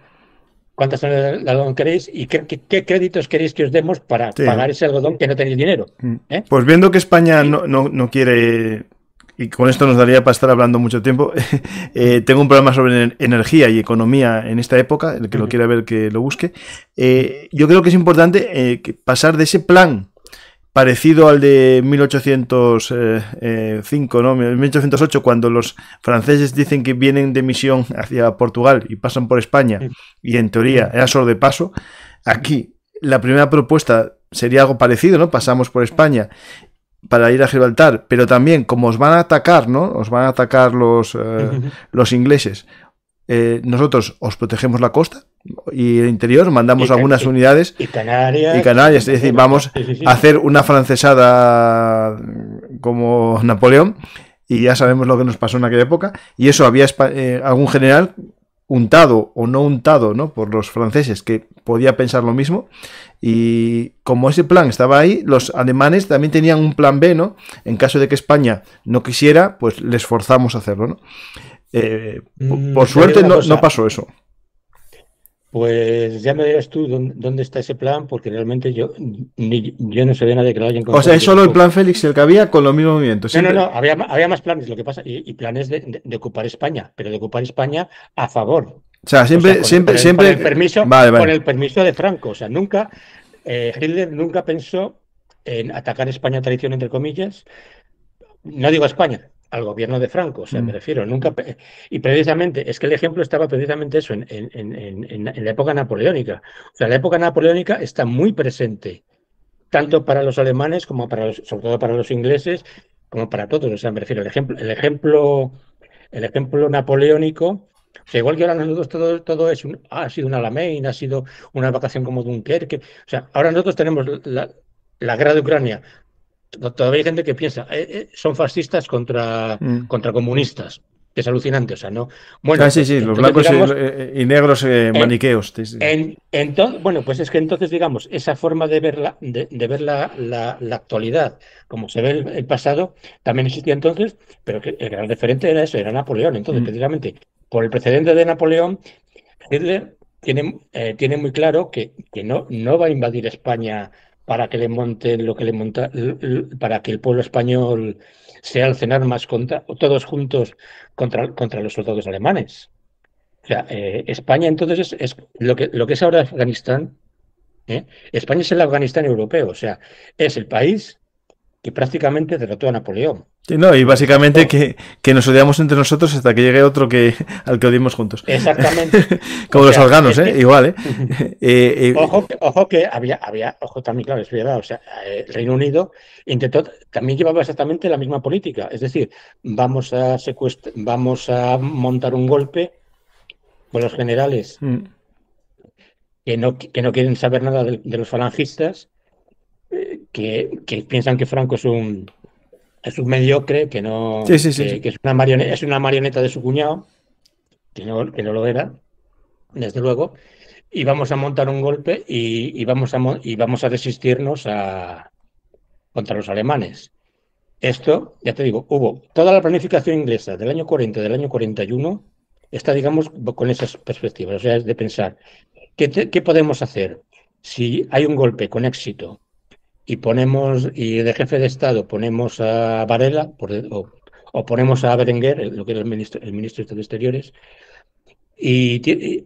¿Cuántas toneladas de algodón queréis? ¿Y qué créditos queréis que os demos para Sí. pagar ese algodón que no tenéis dinero? ¿Eh? Pues viendo que España Y, no quiere, y con esto nos daría para estar hablando mucho tiempo, tengo un programa sobre energía y economía en esta época, el que lo quiera ver que lo busque. Yo creo que es importante pasar de ese plan parecido al de 1805, ¿no? 1808, cuando los franceses dicen que vienen de misión hacia Portugal y pasan por España, y en teoría era solo de paso. Aquí la primera propuesta sería algo parecido, ¿no? Pasamos por España para ir a Gibraltar, pero también como os van a atacar, ¿no? Os van a atacar los ingleses. Nosotros os protegemos la costa y el interior, mandamos algunas unidades y Canarias, es decir, vamos a hacer una francesada como Napoleón, y ya sabemos lo que nos pasó en aquella época, y eso había algún general untado o no untado, ¿no?, por los franceses, que podía pensar lo mismo, y como ese plan estaba ahí, los alemanes también tenían un plan B, ¿no? En caso de que España no quisiera, pues les forzamos a hacerlo, ¿no? Por suerte no pasó eso. Pues ya me dirás tú dónde está ese plan, porque realmente yo no sé de nadie que lo haya encontrado. O sea, es solo el plan Félix el que había con los mismos movimientos. No, había más planes, lo que pasa, y planes de ocupar España, pero de ocupar España a favor. O sea, siempre. Con el permiso, vale. Con el permiso de Franco. O sea, Hitler nunca pensó en atacar España traición, entre comillas. No digo a España, al gobierno de Franco, o sea, me refiero, nunca. Y precisamente, es que el ejemplo estaba precisamente eso, en la época napoleónica. O sea, la época napoleónica está muy presente, tanto para los alemanes como sobre todo para los ingleses, como para todos. O sea, me refiero, el ejemplo napoleónico. O sea, igual que ahora nosotros todo ha sido un Alamein, ha sido una vacación como Dunkerque. O sea, ahora nosotros tenemos la guerra de Ucrania. Todavía hay gente que piensa, son fascistas contra comunistas, que es alucinante, o sea, no. Bueno, sí, pues sí, los entonces, blancos digamos, y negros maniqueos. Sí. bueno, pues es que entonces, digamos, esa forma de ver la actualidad, como se ve el pasado, también existía entonces, pero que el gran referente era eso, era Napoleón. Entonces, precisamente, por el precedente de Napoleón, Hitler tiene muy claro que no va a invadir España para que le monten lo que le monta, para que el pueblo español se alcen armas todos juntos contra los soldados alemanes. O sea, España entonces es lo que es ahora Afganistán. España es el Afganistán europeo, o sea, es el país que prácticamente derrotó a Napoleón. Sí, no, y básicamente que nos odiamos entre nosotros hasta que llegue otro al que odiemos juntos. Exactamente. Como los afganos, es que, igual, ojo que ojo también, claro, es verdad, o sea, el Reino Unido también llevaba exactamente la misma política, es decir, vamos a montar un golpe con los generales que no quieren saber nada de los falangistas, que piensan que Franco es un mediocre, que no, sí, sí, sí, sí. que es una marioneta de su cuñado, que no lo era, desde luego, y vamos a montar un golpe y vamos a resistirnos contra los alemanes. Esto, ya te digo, hubo toda la planificación inglesa del año 40, del año 41, está, digamos, con esas perspectivas, o sea, es de pensar, ¿qué podemos hacer si hay un golpe con éxito y de jefe de Estado ponemos a Varela o ponemos a Berenguer, lo que era el ministro de Exteriores,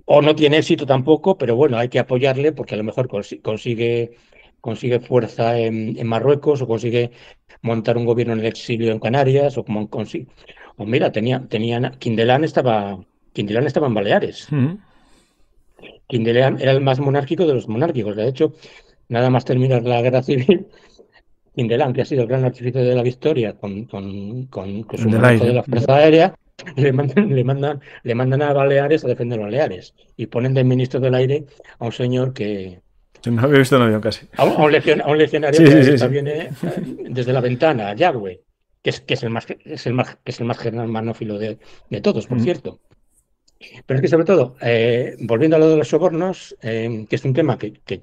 o no tiene éxito tampoco, pero bueno, hay que apoyarle porque a lo mejor consigue fuerza en Marruecos o consigue montar un gobierno en el exilio en Canarias o mira, Quindelán estaba en Baleares. Quindelán era el más monárquico de los monárquicos. De hecho, nada más terminar la guerra civil, Quindelán, que ha sido el gran artífice de la victoria con su Del manejo de aire. la Fuerza Aérea, le mandan a Baleares a defender Baleares y ponen de ministro del aire a un señor No había visto un avión casi. a un legionario Sí, sí, que sí, está sí. viene desde la ventana, a Yagüe, que es el más germanófilo de todos, por cierto. Pero es que sobre todo, volviendo a lo de los sobornos, que es un tema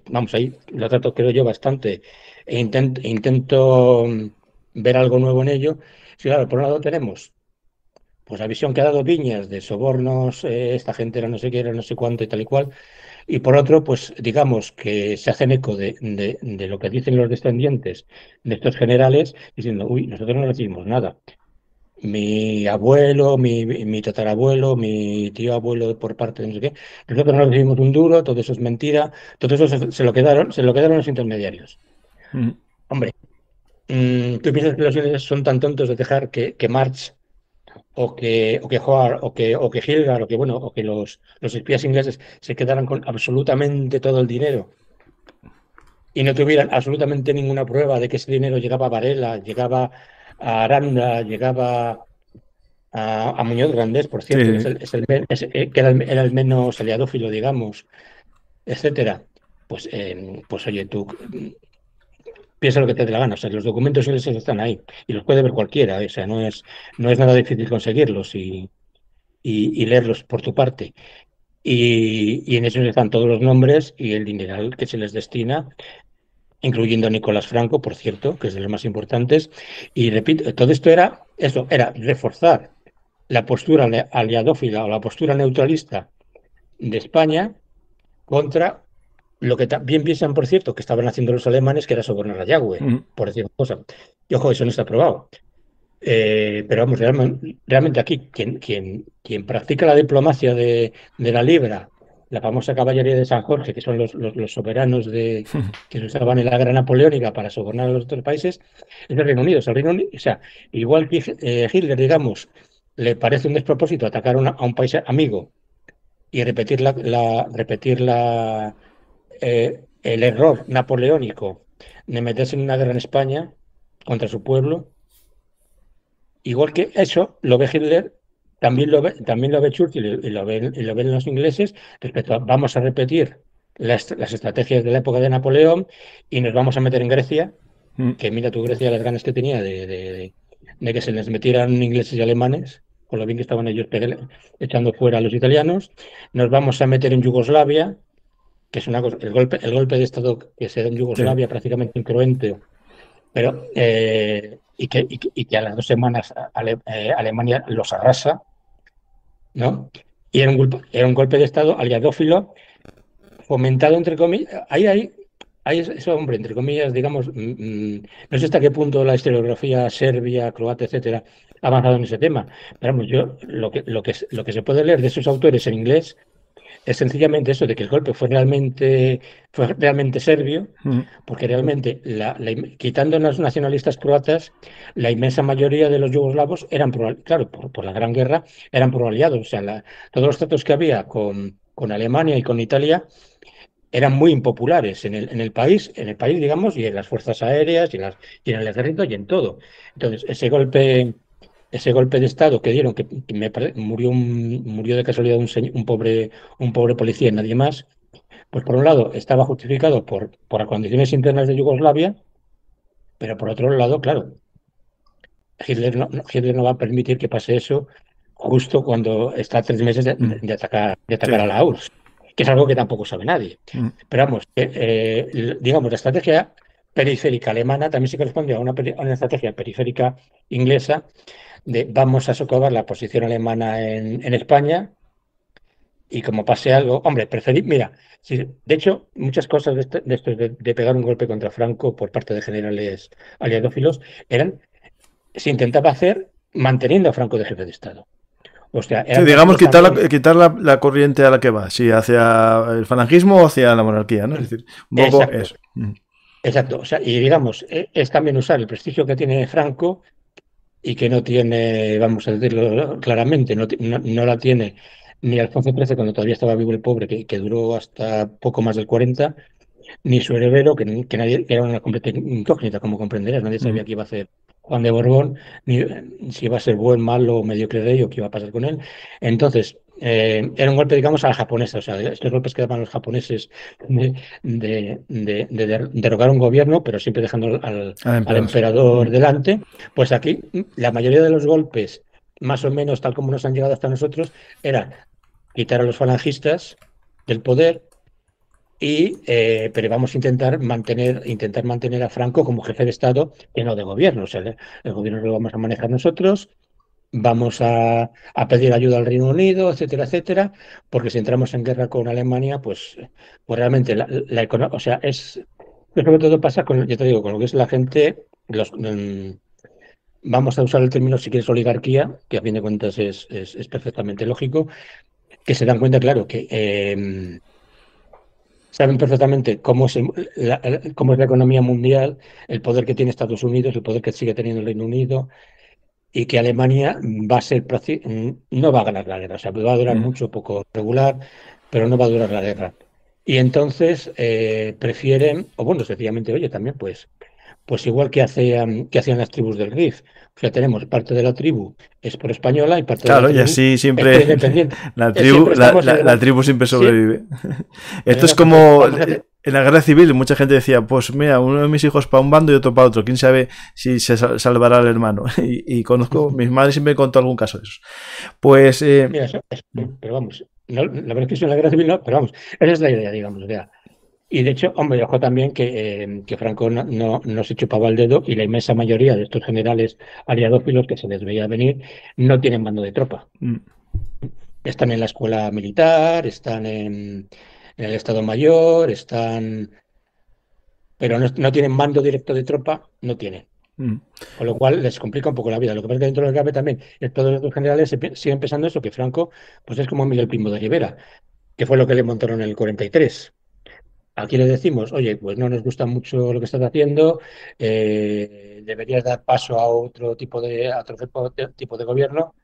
vamos, ahí lo trato creo yo bastante, intento ver algo nuevo en ello. Sí, claro, por un lado tenemos pues la visión que ha dado Viñas de sobornos, esta gente era no sé qué, era no sé cuánto y tal y cual, y por otro, pues digamos que se hacen eco de lo que dicen los descendientes de estos generales, diciendo, uy, nosotros no recibimos nada. Mi abuelo, mi tatarabuelo, mi tío abuelo por parte de no sé qué, nosotros no recibimos un duro, todo eso es mentira, todo eso se lo quedaron los intermediarios. Hombre, ¿tú piensas que los ingleses son tan tontos de dejar que March o que Hoare o que Hilgar o que los espías ingleses se quedaran con absolutamente todo el dinero y no tuvieran absolutamente ninguna prueba de que ese dinero llegaba a Varela, llegaba a Aranda, llegaba a Muñoz Grandés, por Sí, cierto, que, sí, sí. que era el menos aliadófilo, digamos, etcétera? Pues oye, tú piensa lo que te dé la gana. O sea, los documentos ingleses están ahí y los puede ver cualquiera. O sea, no es nada difícil conseguirlos y leerlos por tu parte. Y en ellos están todos los nombres y el dineral que se les destina, incluyendo a Nicolás Franco, por cierto, que es de los más importantes. Y repito, todo esto era reforzar la postura aliadófila o la postura neutralista de España contra lo que también piensan, por cierto, que estaban haciendo los alemanes, que era sobornar a Yagüe, por decir una cosa. Y ojo, eso no está probado. Pero vamos, realmente aquí quien practica la diplomacia de la libra, la famosa caballería de San Jorge, que son los soberanos que se usaban en la guerra napoleónica para sobornar a los otros países, es el Reino Unido. O sea, igual que Hitler, digamos, le parece un despropósito atacar a un país amigo y repetir el error napoleónico de meterse en una guerra en España contra su pueblo. Igual que eso lo ve Hitler, también lo ve Churchill y lo ven los ingleses respecto a vamos a repetir las estrategias de la época de Napoleón y nos vamos a meter en Grecia, que mira tu Grecia las ganas que tenía de que se les metieran ingleses y alemanes, con lo bien que estaban ellos echando fuera a los italianos, nos vamos a meter en Yugoslavia, que es una cosa, el golpe de Estado que se da en Sí. Yugoslavia prácticamente incruento, pero y que a las 2 semanas Alemania los arrasa, ¿no? Y era un golpe de Estado aliadófilo fomentado entre comillas. Ahí hay eso, hombre, entre comillas, digamos, no sé hasta qué punto la historiografía serbia, croata, etcétera, ha avanzado en ese tema. Pero vamos, yo lo que se puede leer de esos autores en inglés es sencillamente eso, de que el golpe fue realmente serbio, Mm. porque realmente, quitando a los nacionalistas croatas, la inmensa mayoría de los yugoslavos eran, claro, por la Gran Guerra, eran pro-aliados. O sea, todos los tratos que había con Alemania y con Italia eran muy impopulares en el país, digamos, y en las fuerzas aéreas, y en el ejército, y en todo. Entonces, ese golpe de Estado que dieron, que murió de casualidad un pobre policía y nadie más, pues por un lado estaba justificado por las condiciones internas de Yugoslavia, pero por otro lado, claro, Hitler no va a permitir que pase eso justo cuando está a 3 meses Mm. de atacar Sí. a la URSS, que es algo que tampoco sabe nadie. Mm. Pero vamos, digamos, la estrategia periférica alemana también se corresponde a una estrategia periférica inglesa de vamos a socavar la posición alemana en España y como pase algo, hombre, mira, de hecho, muchas cosas de pegar un golpe contra Franco por parte de generales aliadófilos se intentaba hacer manteniendo a Franco de jefe de Estado. O sea, Sí, eran digamos, métodos también. quitar la corriente a la que va, si hacia el falangismo o hacia la monarquía, ¿no? Es decir, un poco Exacto, eso. Mm. exacto. O sea, y digamos, es también usar el prestigio que tiene Franco y que no tiene, vamos a decirlo claramente, no la tiene ni Alfonso XIII cuando todavía estaba vivo el pobre, que duró hasta poco más del 40, ni su heredero, que nadie, que era una completa incógnita, como comprenderás, nadie Mm. sabía qué iba a hacer Juan de Borbón, ni si iba a ser buen, malo o mediocre rey o qué iba a pasar con él. Entonces, era un golpe, digamos, a la japonesa, o sea, estos golpes que daban los japoneses de derrocar un gobierno, pero siempre dejando Al al emperador, sí. emperador Mm. delante, pues aquí la mayoría de los golpes, más o menos tal como nos han llegado hasta nosotros, era quitar a los falangistas del poder pero vamos a intentar mantener a Franco como jefe de Estado y no de gobierno. O sea, el gobierno lo vamos a manejar nosotros, vamos a pedir ayuda al Reino Unido, etcétera, etcétera, porque si entramos en guerra con Alemania, pues realmente o sea, sobre todo pasa con, ya te digo, con lo que es la gente, vamos a usar el término si quieres oligarquía, que a fin de cuentas es perfectamente lógico, que se dan cuenta, claro, que saben perfectamente cómo es la economía mundial, el poder que tiene Estados Unidos, el poder que sigue teniendo el Reino Unido, y que Alemania no va a ganar la guerra. O sea, va a durar Mm. mucho, poco regular, pero no va a durar la guerra. Y entonces prefieren, o bueno, sencillamente, oye, también pues igual que hacían las tribus del Rif. O sea, tenemos parte de la tribu es por española y parte de la Claro, y tribu así es siempre por independiente. la tribu, Siempre estamos en la tribu siempre sí, sobrevive. Esto es exacto. Entonces, como vamos a hacer. en la guerra civil, mucha gente decía, pues mira, uno de mis hijos para un bando y otro para otro, quién sabe si se salvará el hermano. Y conozco, mis madres siempre me contó algún caso de esos. Pues, Mira, pero vamos, la verdad es que eso en la guerra civil no, pero vamos, esa es la idea, digamos. O sea, y de hecho, hombre, ojo también que Franco no se chupaba el dedo y la inmensa mayoría de estos generales aliadófilos que se les veía venir no tienen mando de tropa. mm, Están en la escuela militar, están en el Estado Mayor, pero no tienen mando directo de tropa, no tienen. mm. Con lo cual les complica un poco la vida. Lo que pasa es que dentro del GAPE también, todos estos generales siguen pensando eso, que Franco pues es como Miguel Primo de Rivera, que fue lo que le montaron en el 43. Aquí le decimos, oye, pues no nos gusta mucho lo que estás haciendo, deberías dar paso a otro tipo de gobierno.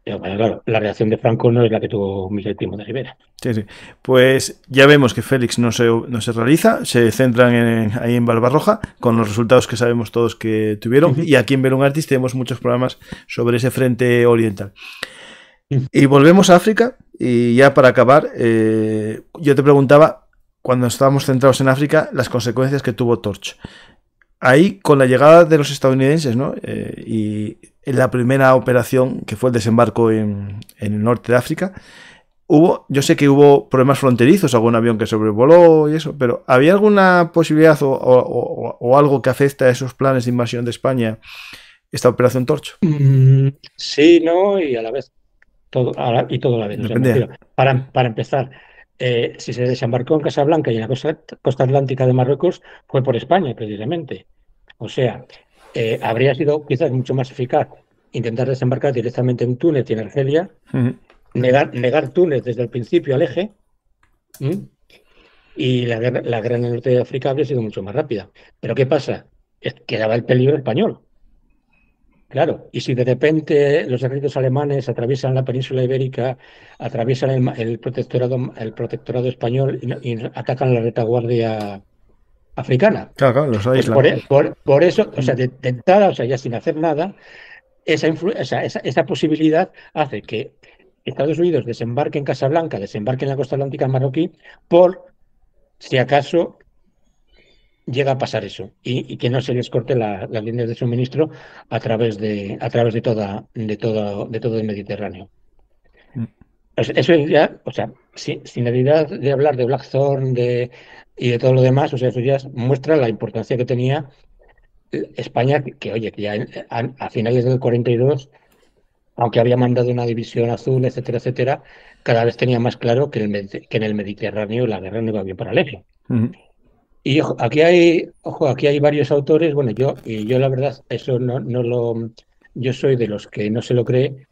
Pero bueno, claro, la reacción de Franco no es la que tuvo Miguel Primo de Rivera. Sí, sí. Pues ya vemos que Félix no se realiza, se centran ahí en Barbarroja, con los resultados que sabemos todos que tuvieron, Ujú, y aquí en Belum Artis tenemos muchos programas sobre ese frente oriental. ujú. Y volvemos a África, y ya para acabar, yo te preguntaba, cuando estábamos centrados en África, las consecuencias que tuvo Torch. Ahí, con la llegada de los estadounidenses, ¿no? Y en la primera operación, que fue el desembarco en el norte de África, yo sé que hubo problemas fronterizos, algún avión que sobrevoló y eso, pero ¿había alguna posibilidad o algo que afecta a esos planes de invasión de España, esta operación Torcho? Sí, no, y a la vez todo, y todo a la vez. O sea, me Dependía. refiero, para empezar. si se desembarcó en Casablanca y en la costa atlántica de Marruecos, fue por España, precisamente. O sea, habría sido quizás mucho más eficaz intentar desembarcar directamente en Túnez y en Argelia, negar Túnez desde el principio al eje, ¿m? Y la guerra en el norte de África habría sido mucho más rápida. Pero ¿qué pasa? Quedaba el peligro español. Claro, y si de repente los ejércitos alemanes atraviesan la península ibérica, atraviesan el protectorado español y atacan la retaguardia africana, Claro, claro, los pues aíslan. por eso, o sea, de entrada, o sea, ya sin hacer nada, esa posibilidad hace que Estados Unidos desembarque en Casablanca, desembarque en la costa atlántica marroquí, por si acaso llega a pasar eso y que no se les corte las líneas de suministro a través de todo el Mediterráneo. Pues eso ya, o sea, sin necesidad de hablar de Blackthorn y de todo lo demás, o sea, eso ya muestra la importancia que tenía España, oye, que ya a finales del 42, aunque había mandado una división azul, etcétera, etcétera, cada vez tenía más claro que en el Mediterráneo la guerra no iba bien para el eje. Y aquí hay varios autores, bueno, yo la verdad, eso yo soy de los que no se lo cree,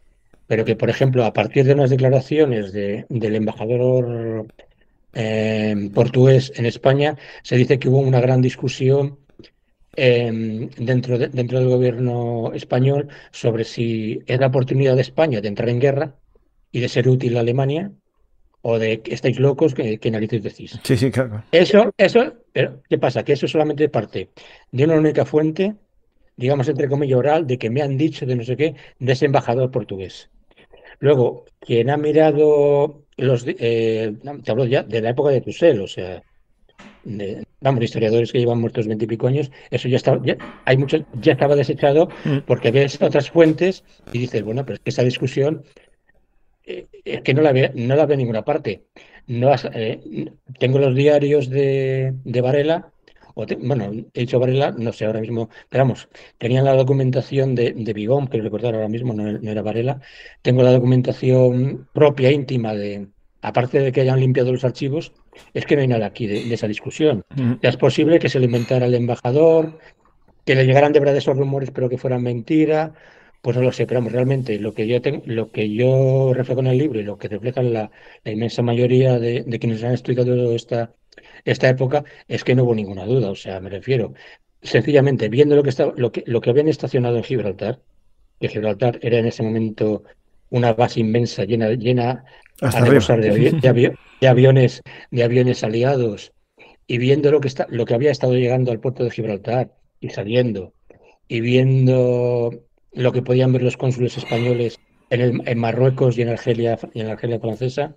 pero que, por ejemplo, a partir de unas declaraciones del embajador portugués en España, se dice que hubo una gran discusión dentro del gobierno español sobre si es la oportunidad de España de entrar en guerra y de ser útil a Alemania, o de que estáis locos, que narices decís. Sí, sí, claro. Pero ¿qué pasa? Que eso solamente parte de una única fuente, digamos, entre comillas, oral, de que me han dicho de no sé qué, de ese embajador portugués. Luego, quien ha mirado te hablo ya de la época de Tusell, o sea, vamos, historiadores que llevan muertos 20 y pico años, eso hay muchos, ya estaba desechado porque ves otras fuentes y dices, bueno, pero es que esa discusión es que no la veo en ninguna parte. Tengo los diarios de Varela, bueno, he dicho Varela, no sé ahora mismo, pero vamos, tenían la documentación de Vigón, que recordar ahora mismo, no era Varela. Tengo la documentación propia, íntima, aparte de que hayan limpiado los archivos, es que no hay nada aquí de esa discusión. Ya es posible que se lo inventara el embajador, que le llegaran de verdad esos rumores, pero que fueran mentira. Pues no lo sé, pero vamos, realmente lo que yo reflejo en el libro y lo que reflejan la inmensa mayoría de quienes han estudiado esta época es que no hubo ninguna duda. O sea, me refiero sencillamente viendo lo que habían estacionado en Gibraltar, que Gibraltar era en ese momento una base inmensa, llena a Hasta arriba. rebosar de aviones aliados, y viendo lo que había estado llegando al puerto de Gibraltar y saliendo, y viendo lo que podían ver los cónsules españoles en Marruecos y en la Argelia francesa,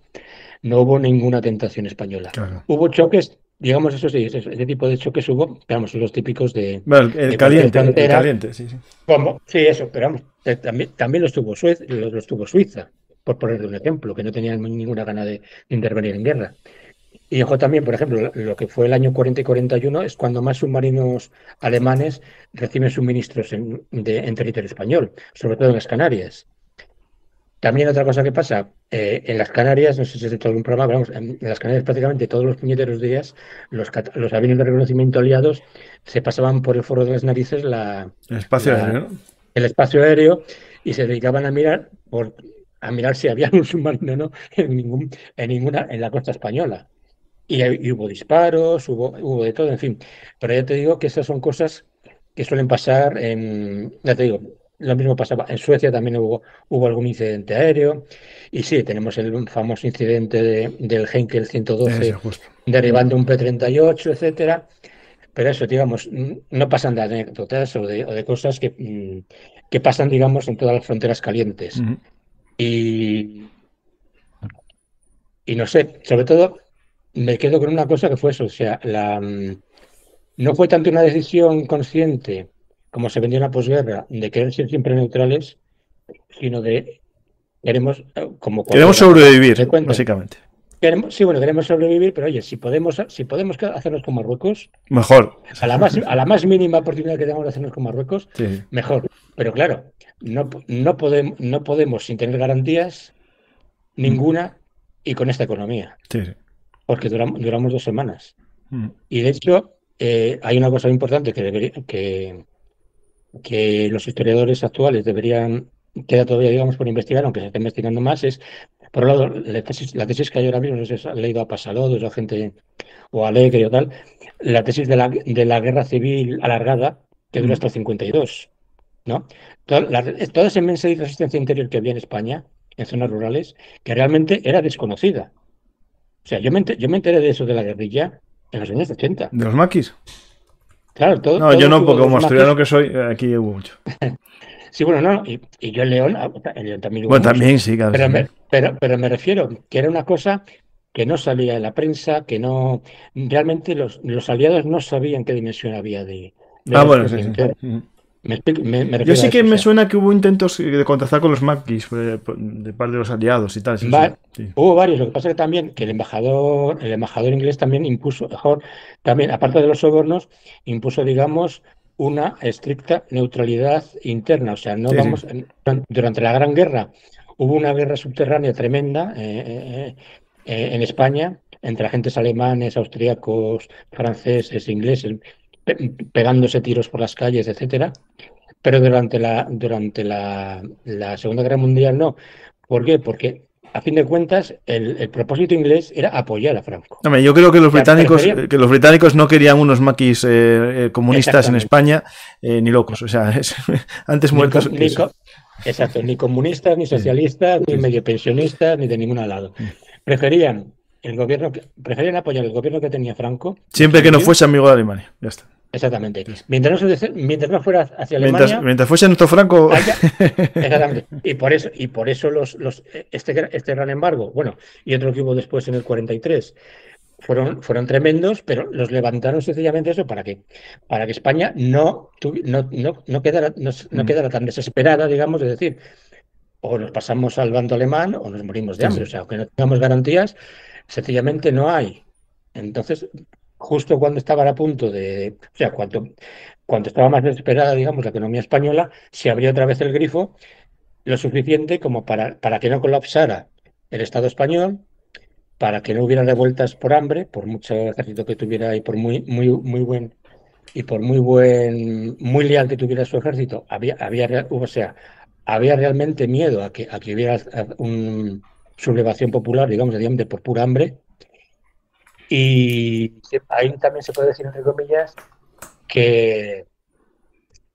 no hubo ninguna tentación española. Claro. Hubo choques, digamos, eso sí, ese tipo de choques hubo, digamos, los típicos Bueno, el de cualquier frontera. caliente, sí, sí. ¿Cómo? Sí, eso, pero vamos, también los tuvo Suiza, por ponerle un ejemplo, que no tenían ninguna gana de intervenir en guerra. Y ojo también, por ejemplo, lo que fue el año 40 y 41 es cuando más submarinos alemanes reciben suministros en territorio español, sobre todo en las Canarias. También otra cosa que pasa, en las Canarias, no sé si has hecho algún programa, pero vamos, en las Canarias prácticamente todos los puñeteros días los aviones de reconocimiento aliados se pasaban por el forro de las narices El espacio la- aéreo, ¿no? el espacio aéreo, y se dedicaban a mirar si había un submarino o no en la costa española. Y hubo disparos, hubo de todo, en fin. Pero ya te digo que esas son cosas que suelen pasar ya te digo, lo mismo pasaba en Suecia, también hubo algún incidente aéreo. Y sí, tenemos el famoso incidente del Heinkel Ese, 112 justo. derribando un P-38, etcétera. Pero eso, digamos, no pasan de anécdotas o de cosas que pasan, digamos, en todas las fronteras calientes. Y, y no sé, sobre todo me quedo con una cosa que fue eso, o sea, no fue tanto una decisión consciente, como se vendió en la posguerra, de querer ser siempre neutrales, sino de como cualquier Queremos nación se sobrevivir, cuenta. básicamente. Sí, bueno, queremos sobrevivir, pero oye, si podemos hacernos con Marruecos, Mejor. a la más mínima oportunidad que tengamos de hacernos con Marruecos, Sí, mejor. Pero claro, no podemos sin tener garantías sí. ninguna y con esta economía. Sí, sí. porque duramos 2 semanas. Mm. Y de hecho, hay una cosa importante que los historiadores actuales deberían, queda todavía, digamos, por investigar, aunque se está investigando más, es, por un lado, la tesis que hay ahora mismo, no sé si has leído a Pasalodos o a gente, o a Alegre o tal, la tesis de la guerra civil alargada, que dura hasta el 52, ¿no? Toda esa inmensa resistencia interior que había en España, en zonas rurales, que realmente era desconocida. O sea, yo me enteré de eso de la guerrilla en los años 80. ¿De los maquis? Claro, No, todo yo lo que no, hubo porque de los como asturiano maquis. que soy, aquí hubo mucho. Sí, bueno, no, y yo en León también hubo Bueno, también muchos, sí, claro, pero sí. me refiero que era una cosa que no salía en la prensa, que no, realmente los aliados no sabían qué dimensión había de Ah, bueno, sí, resistencia sí. interna. Mm. Me Yo refiero a sí que eso, o me sea, suena que hubo intentos de contactar con los maquis de parte de los aliados y tal, sí, sí. va- Sí. hubo varios, lo que pasa es que también que el embajador inglés también impuso, también, aparte de los sobornos, impuso, digamos, una estricta neutralidad interna, o sea, no Sí, sí. vamos, durante la Gran Guerra hubo una guerra subterránea tremenda en España entre agentes alemanes, austríacos, franceses, ingleses, pegándose tiros por las calles, etcétera. Pero durante la Segunda Guerra Mundial no. ¿Por qué? Porque, a fin de cuentas, el propósito inglés era apoyar a Franco. Hombre, yo creo O sea, prefería. que los británicos no querían unos maquis comunistas en Exactamente. España ni locos. O sea, antes Ni, muertos com- que ni eso. co- exacto, ni comunistas, ni Sí, sí, socialistas, ni sí, sí. medio pensionistas, ni de ningún lado. Preferían apoyar el gobierno que tenía Franco, de Siempre hecho que no murió. fuese amigo de Alemania. Ya está. Exactamente. Sí, sí. Mientras no fuera hacia Alemania. Mientras fuese nuestro Franco. Haya, Exactamente. Y por eso este gran embargo, bueno, y otro que hubo después en el 43, fueron tremendos, pero los levantaron sencillamente eso para que España no quedara tan desesperada, digamos, de decir, o nos pasamos al bando alemán o nos morimos de Sí, hambre. O sí. sea, aunque no tengamos garantías, sencillamente no hay. Entonces, justo cuando estaban a punto o sea, cuando estaba más desesperada, digamos, la economía española, se abrió otra vez el grifo lo suficiente como para que no colapsara el Estado español, para que no hubiera revueltas por hambre, por mucho ejército que tuviera y por muy leal que tuviera su ejército, había realmente miedo a que hubiera sublevación popular, digamos, de por pura hambre. Y ahí también se puede decir, entre comillas, que,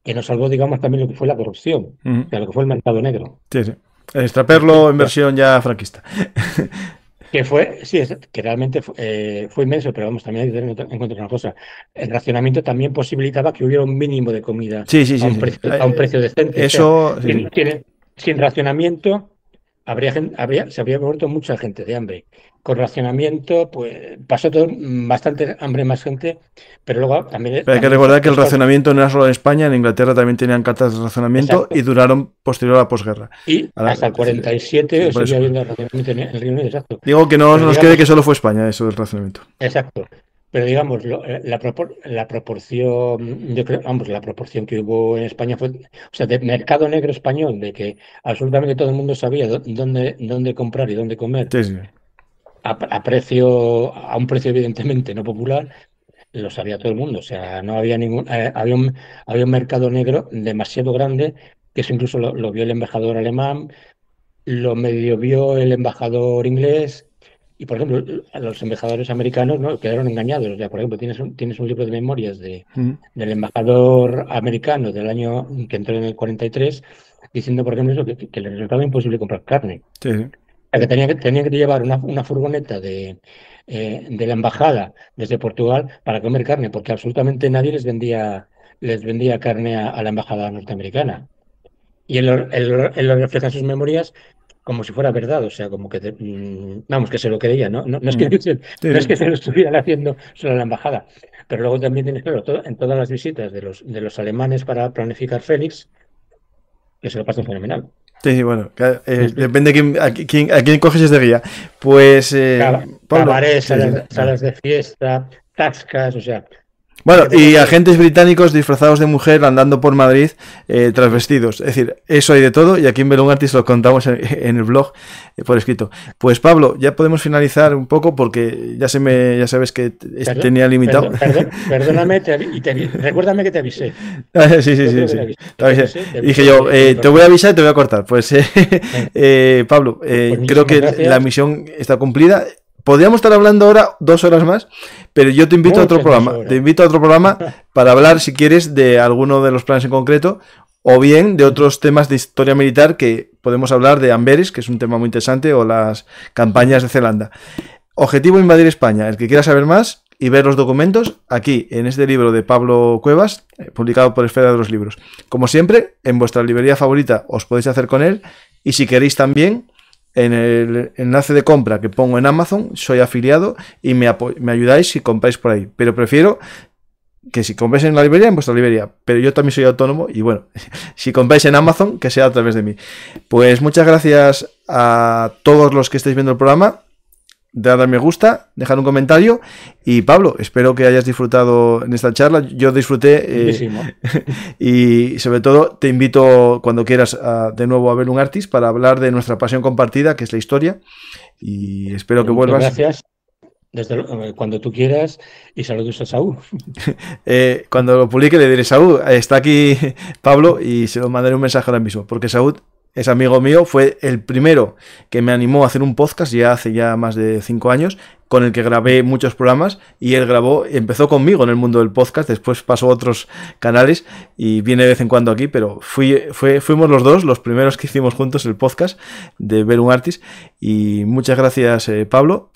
que nos salvó, digamos, también lo que fue la corrupción, o Ujú. sea, lo que fue el mercado negro. Sí, sí. Extraperlo en versión ya franquista. Sí, que realmente fue inmenso, pero vamos, también hay que tener en cuenta una cosa. El racionamiento también posibilitaba que hubiera un mínimo de comida Sí, sí, a sí, un sí. precio, a un precio decente. O sea, Eso, sí, sin, sí. sin- sin racionamiento se habría muerto mucha gente de hambre. Con racionamiento, pues pasó bastante hambre más gente, pero luego también, Pero hay que también recordar que el dos cosas. racionamiento no era solo en España, en Inglaterra también tenían cartas de racionamiento y Exacto. duraron posterior a la posguerra. Y hasta el Es decir, 47 sí, por seguía eso. habiendo racionamiento en el Reino Unido, exacto. Digo que no Pero nos quede que digamos, solo fue España eso del racionamiento. exacto. Pero digamos, la proporción, yo creo, vamos, la proporción que hubo en España fue, o sea, de mercado negro español, de que absolutamente todo el mundo sabía dónde comprar y dónde comer Sí, sí. a un precio evidentemente no popular, lo sabía todo el mundo. O sea, no había había un mercado negro demasiado grande, que eso incluso lo vio el embajador alemán, lo medio vio el embajador inglés. Y, por ejemplo, a los embajadores americanos, ¿no?, quedaron engañados. O sea, por ejemplo, tienes un libro de memorias Ujú. del embajador americano del año que entró en el 43, diciendo, por ejemplo, eso, que les resultaba imposible comprar carne. Sí, sí. O sea, que tenían que llevar una furgoneta de la embajada desde Portugal para comer carne, porque absolutamente nadie les vendía carne a la embajada norteamericana. Y él lo refleja en sus memorias como si fuera verdad, o sea, como que, vamos, que se lo creía, ¿no? No, no es que, Ujú. Sí, no es sí. que se lo estuvieran haciendo solo a la embajada, pero luego también tienes, claro, en todas las visitas de los alemanes para planificar Félix, que se lo pasan fenomenal. Sí, sí, bueno, Me explico. depende a quién coges de guía. Pues, Pablo, Cabarets, sí, sí, salas de fiesta, tascas, o sea, Bueno, que y tengo agentes británicos disfrazados de mujer andando por Madrid transvestidos. Es decir, eso hay de todo y aquí en Belum Artis lo contamos en el blog por escrito. Pues Pablo, ya podemos finalizar un poco porque ya sabes que tenía limitado. Perdóname recuérdame que te avisé. Sí. Yo creo que te avisé. Dije yo, te voy a avisar y te voy a cortar. Pues Pablo, Pues creo que gracias. la misión está cumplida. Podríamos estar hablando ahora 2 horas más, pero yo te invito a otro programa. Te invito a otro programa para hablar, si quieres, de alguno de los planes en concreto o bien de otros temas de historia militar que podemos hablar de Amberes, que es un tema muy interesante, o las campañas de Zelanda. Objetivo: invadir España. El que quiera saber más y ver los documentos, aquí en este libro de Pablo Cuevas, publicado por Esfera de los Libros. Como siempre, en vuestra librería favorita os podéis hacer con él, y si queréis también, en el enlace de compra que pongo en Amazon, soy afiliado y me ayudáis si compráis por ahí. Pero prefiero que si compráis en la librería, en vuestra librería. Pero yo también soy autónomo y bueno, si compráis en Amazon, que sea a través de mí. Pues muchas gracias a todos los que estáis viendo el programa. Darle me gusta, dejar un comentario. Y Pablo, espero que hayas disfrutado en esta charla. Yo disfruté y sobre todo te invito cuando quieras de nuevo a Belum Artis para hablar de nuestra pasión compartida, que es la historia, y espero que vuelvas. Gracias. Cuando tú quieras, y saludos a Saúl. Cuando lo publique le diré: Saúl, está aquí Pablo, y se lo mandaré un mensaje ahora mismo, porque Saúl es amigo mío, fue el primero que me animó a hacer un podcast ya hace más de 5 años, con el que grabé muchos programas, y él empezó conmigo en el mundo del podcast, después pasó a otros canales y viene de vez en cuando aquí, pero fuimos los dos los primeros que hicimos juntos el podcast de Belum Artis. Y muchas gracias, Pablo,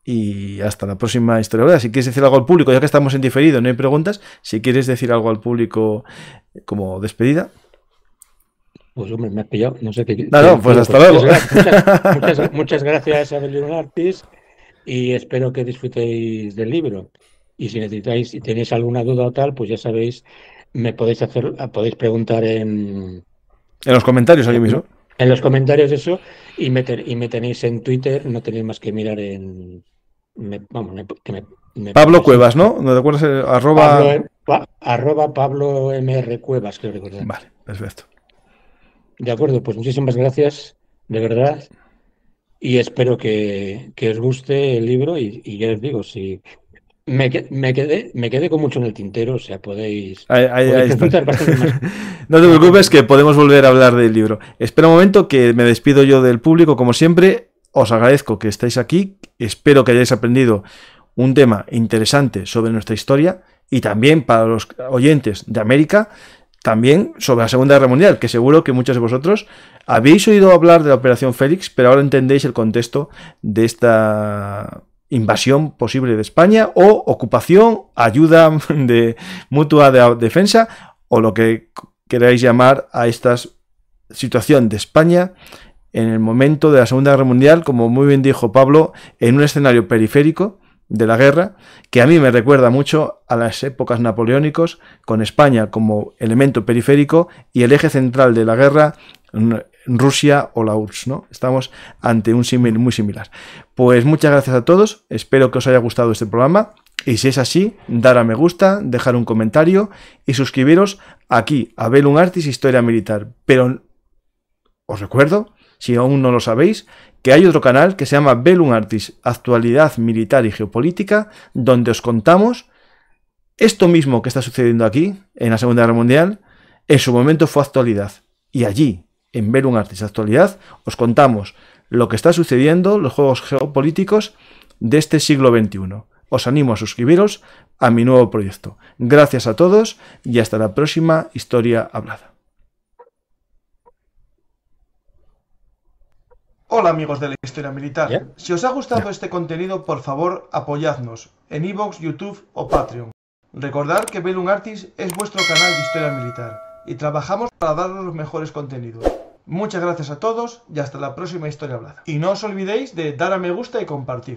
y hasta la próxima historia. Si quieres decir algo al público, ya que estamos en diferido, no hay preguntas, si quieres decir algo al público como despedida. Pues hombre, me has pillado, no sé qué. Pues hasta luego. Muchas gracias a Belum Artis y espero que disfrutéis del libro. Y si necesitáis, si tenéis alguna duda o tal, pues ya sabéis, me podéis preguntar en los comentarios aquí mismo. En los comentarios eso, y me tenéis en Twitter, no tenéis más que mirar en... Pablo Cuevas, ¿no? ¿No te acuerdas? Arroba Pablo MR Cuevas, creo recordar. Vale, perfecto. De acuerdo, pues muchísimas gracias, de verdad, y espero que os guste el libro, y ya os digo, si me quedé con mucho en el tintero, o sea, podéis disfrutar bastante más. No te preocupes, que podemos volver a hablar del libro. Espera un momento, que me despido yo del público, como siempre. Os agradezco que estéis aquí, espero que hayáis aprendido un tema interesante sobre nuestra historia, y también para los oyentes de América, también sobre la Segunda Guerra Mundial, que seguro que muchos de vosotros habéis oído hablar de la Operación Félix, pero ahora entendéis el contexto de esta invasión posible de España, o ocupación, ayuda mutua de defensa, o lo que queráis llamar a esta situación de España en el momento de la Segunda Guerra Mundial, como muy bien dijo Pablo, en un escenario periférico de la guerra, que a mí me recuerda mucho a las épocas napoleónicas, con España como elemento periférico y el eje central de la guerra, Rusia o la URSS, ¿no? Estamos ante un símil muy similar. Pues muchas gracias a todos, espero que os haya gustado este programa, y si es así, dar a me gusta, dejar un comentario y suscribiros aquí a Belum Artis Historia Militar. Pero os recuerdo, si aún no lo sabéis, que hay otro canal que se llama Belum Artis Actualidad Militar y Geopolítica, donde os contamos esto mismo que está sucediendo aquí, en la Segunda Guerra Mundial, en su momento fue actualidad. Y allí, en Belum Artis Actualidad, os contamos lo que está sucediendo, los juegos geopolíticos de este siglo XXI. Os animo a suscribiros a mi nuevo proyecto. Gracias a todos y hasta la próxima Historia Hablada. Hola amigos de la Historia Militar. Si os ha gustado este contenido, por favor apoyadnos en iVoox, YouTube o Patreon. Recordad que Belum Artis es vuestro canal de Historia Militar y trabajamos para daros los mejores contenidos. Muchas gracias a todos y hasta la próxima Historia Hablada. Y no os olvidéis de dar a me gusta y compartir.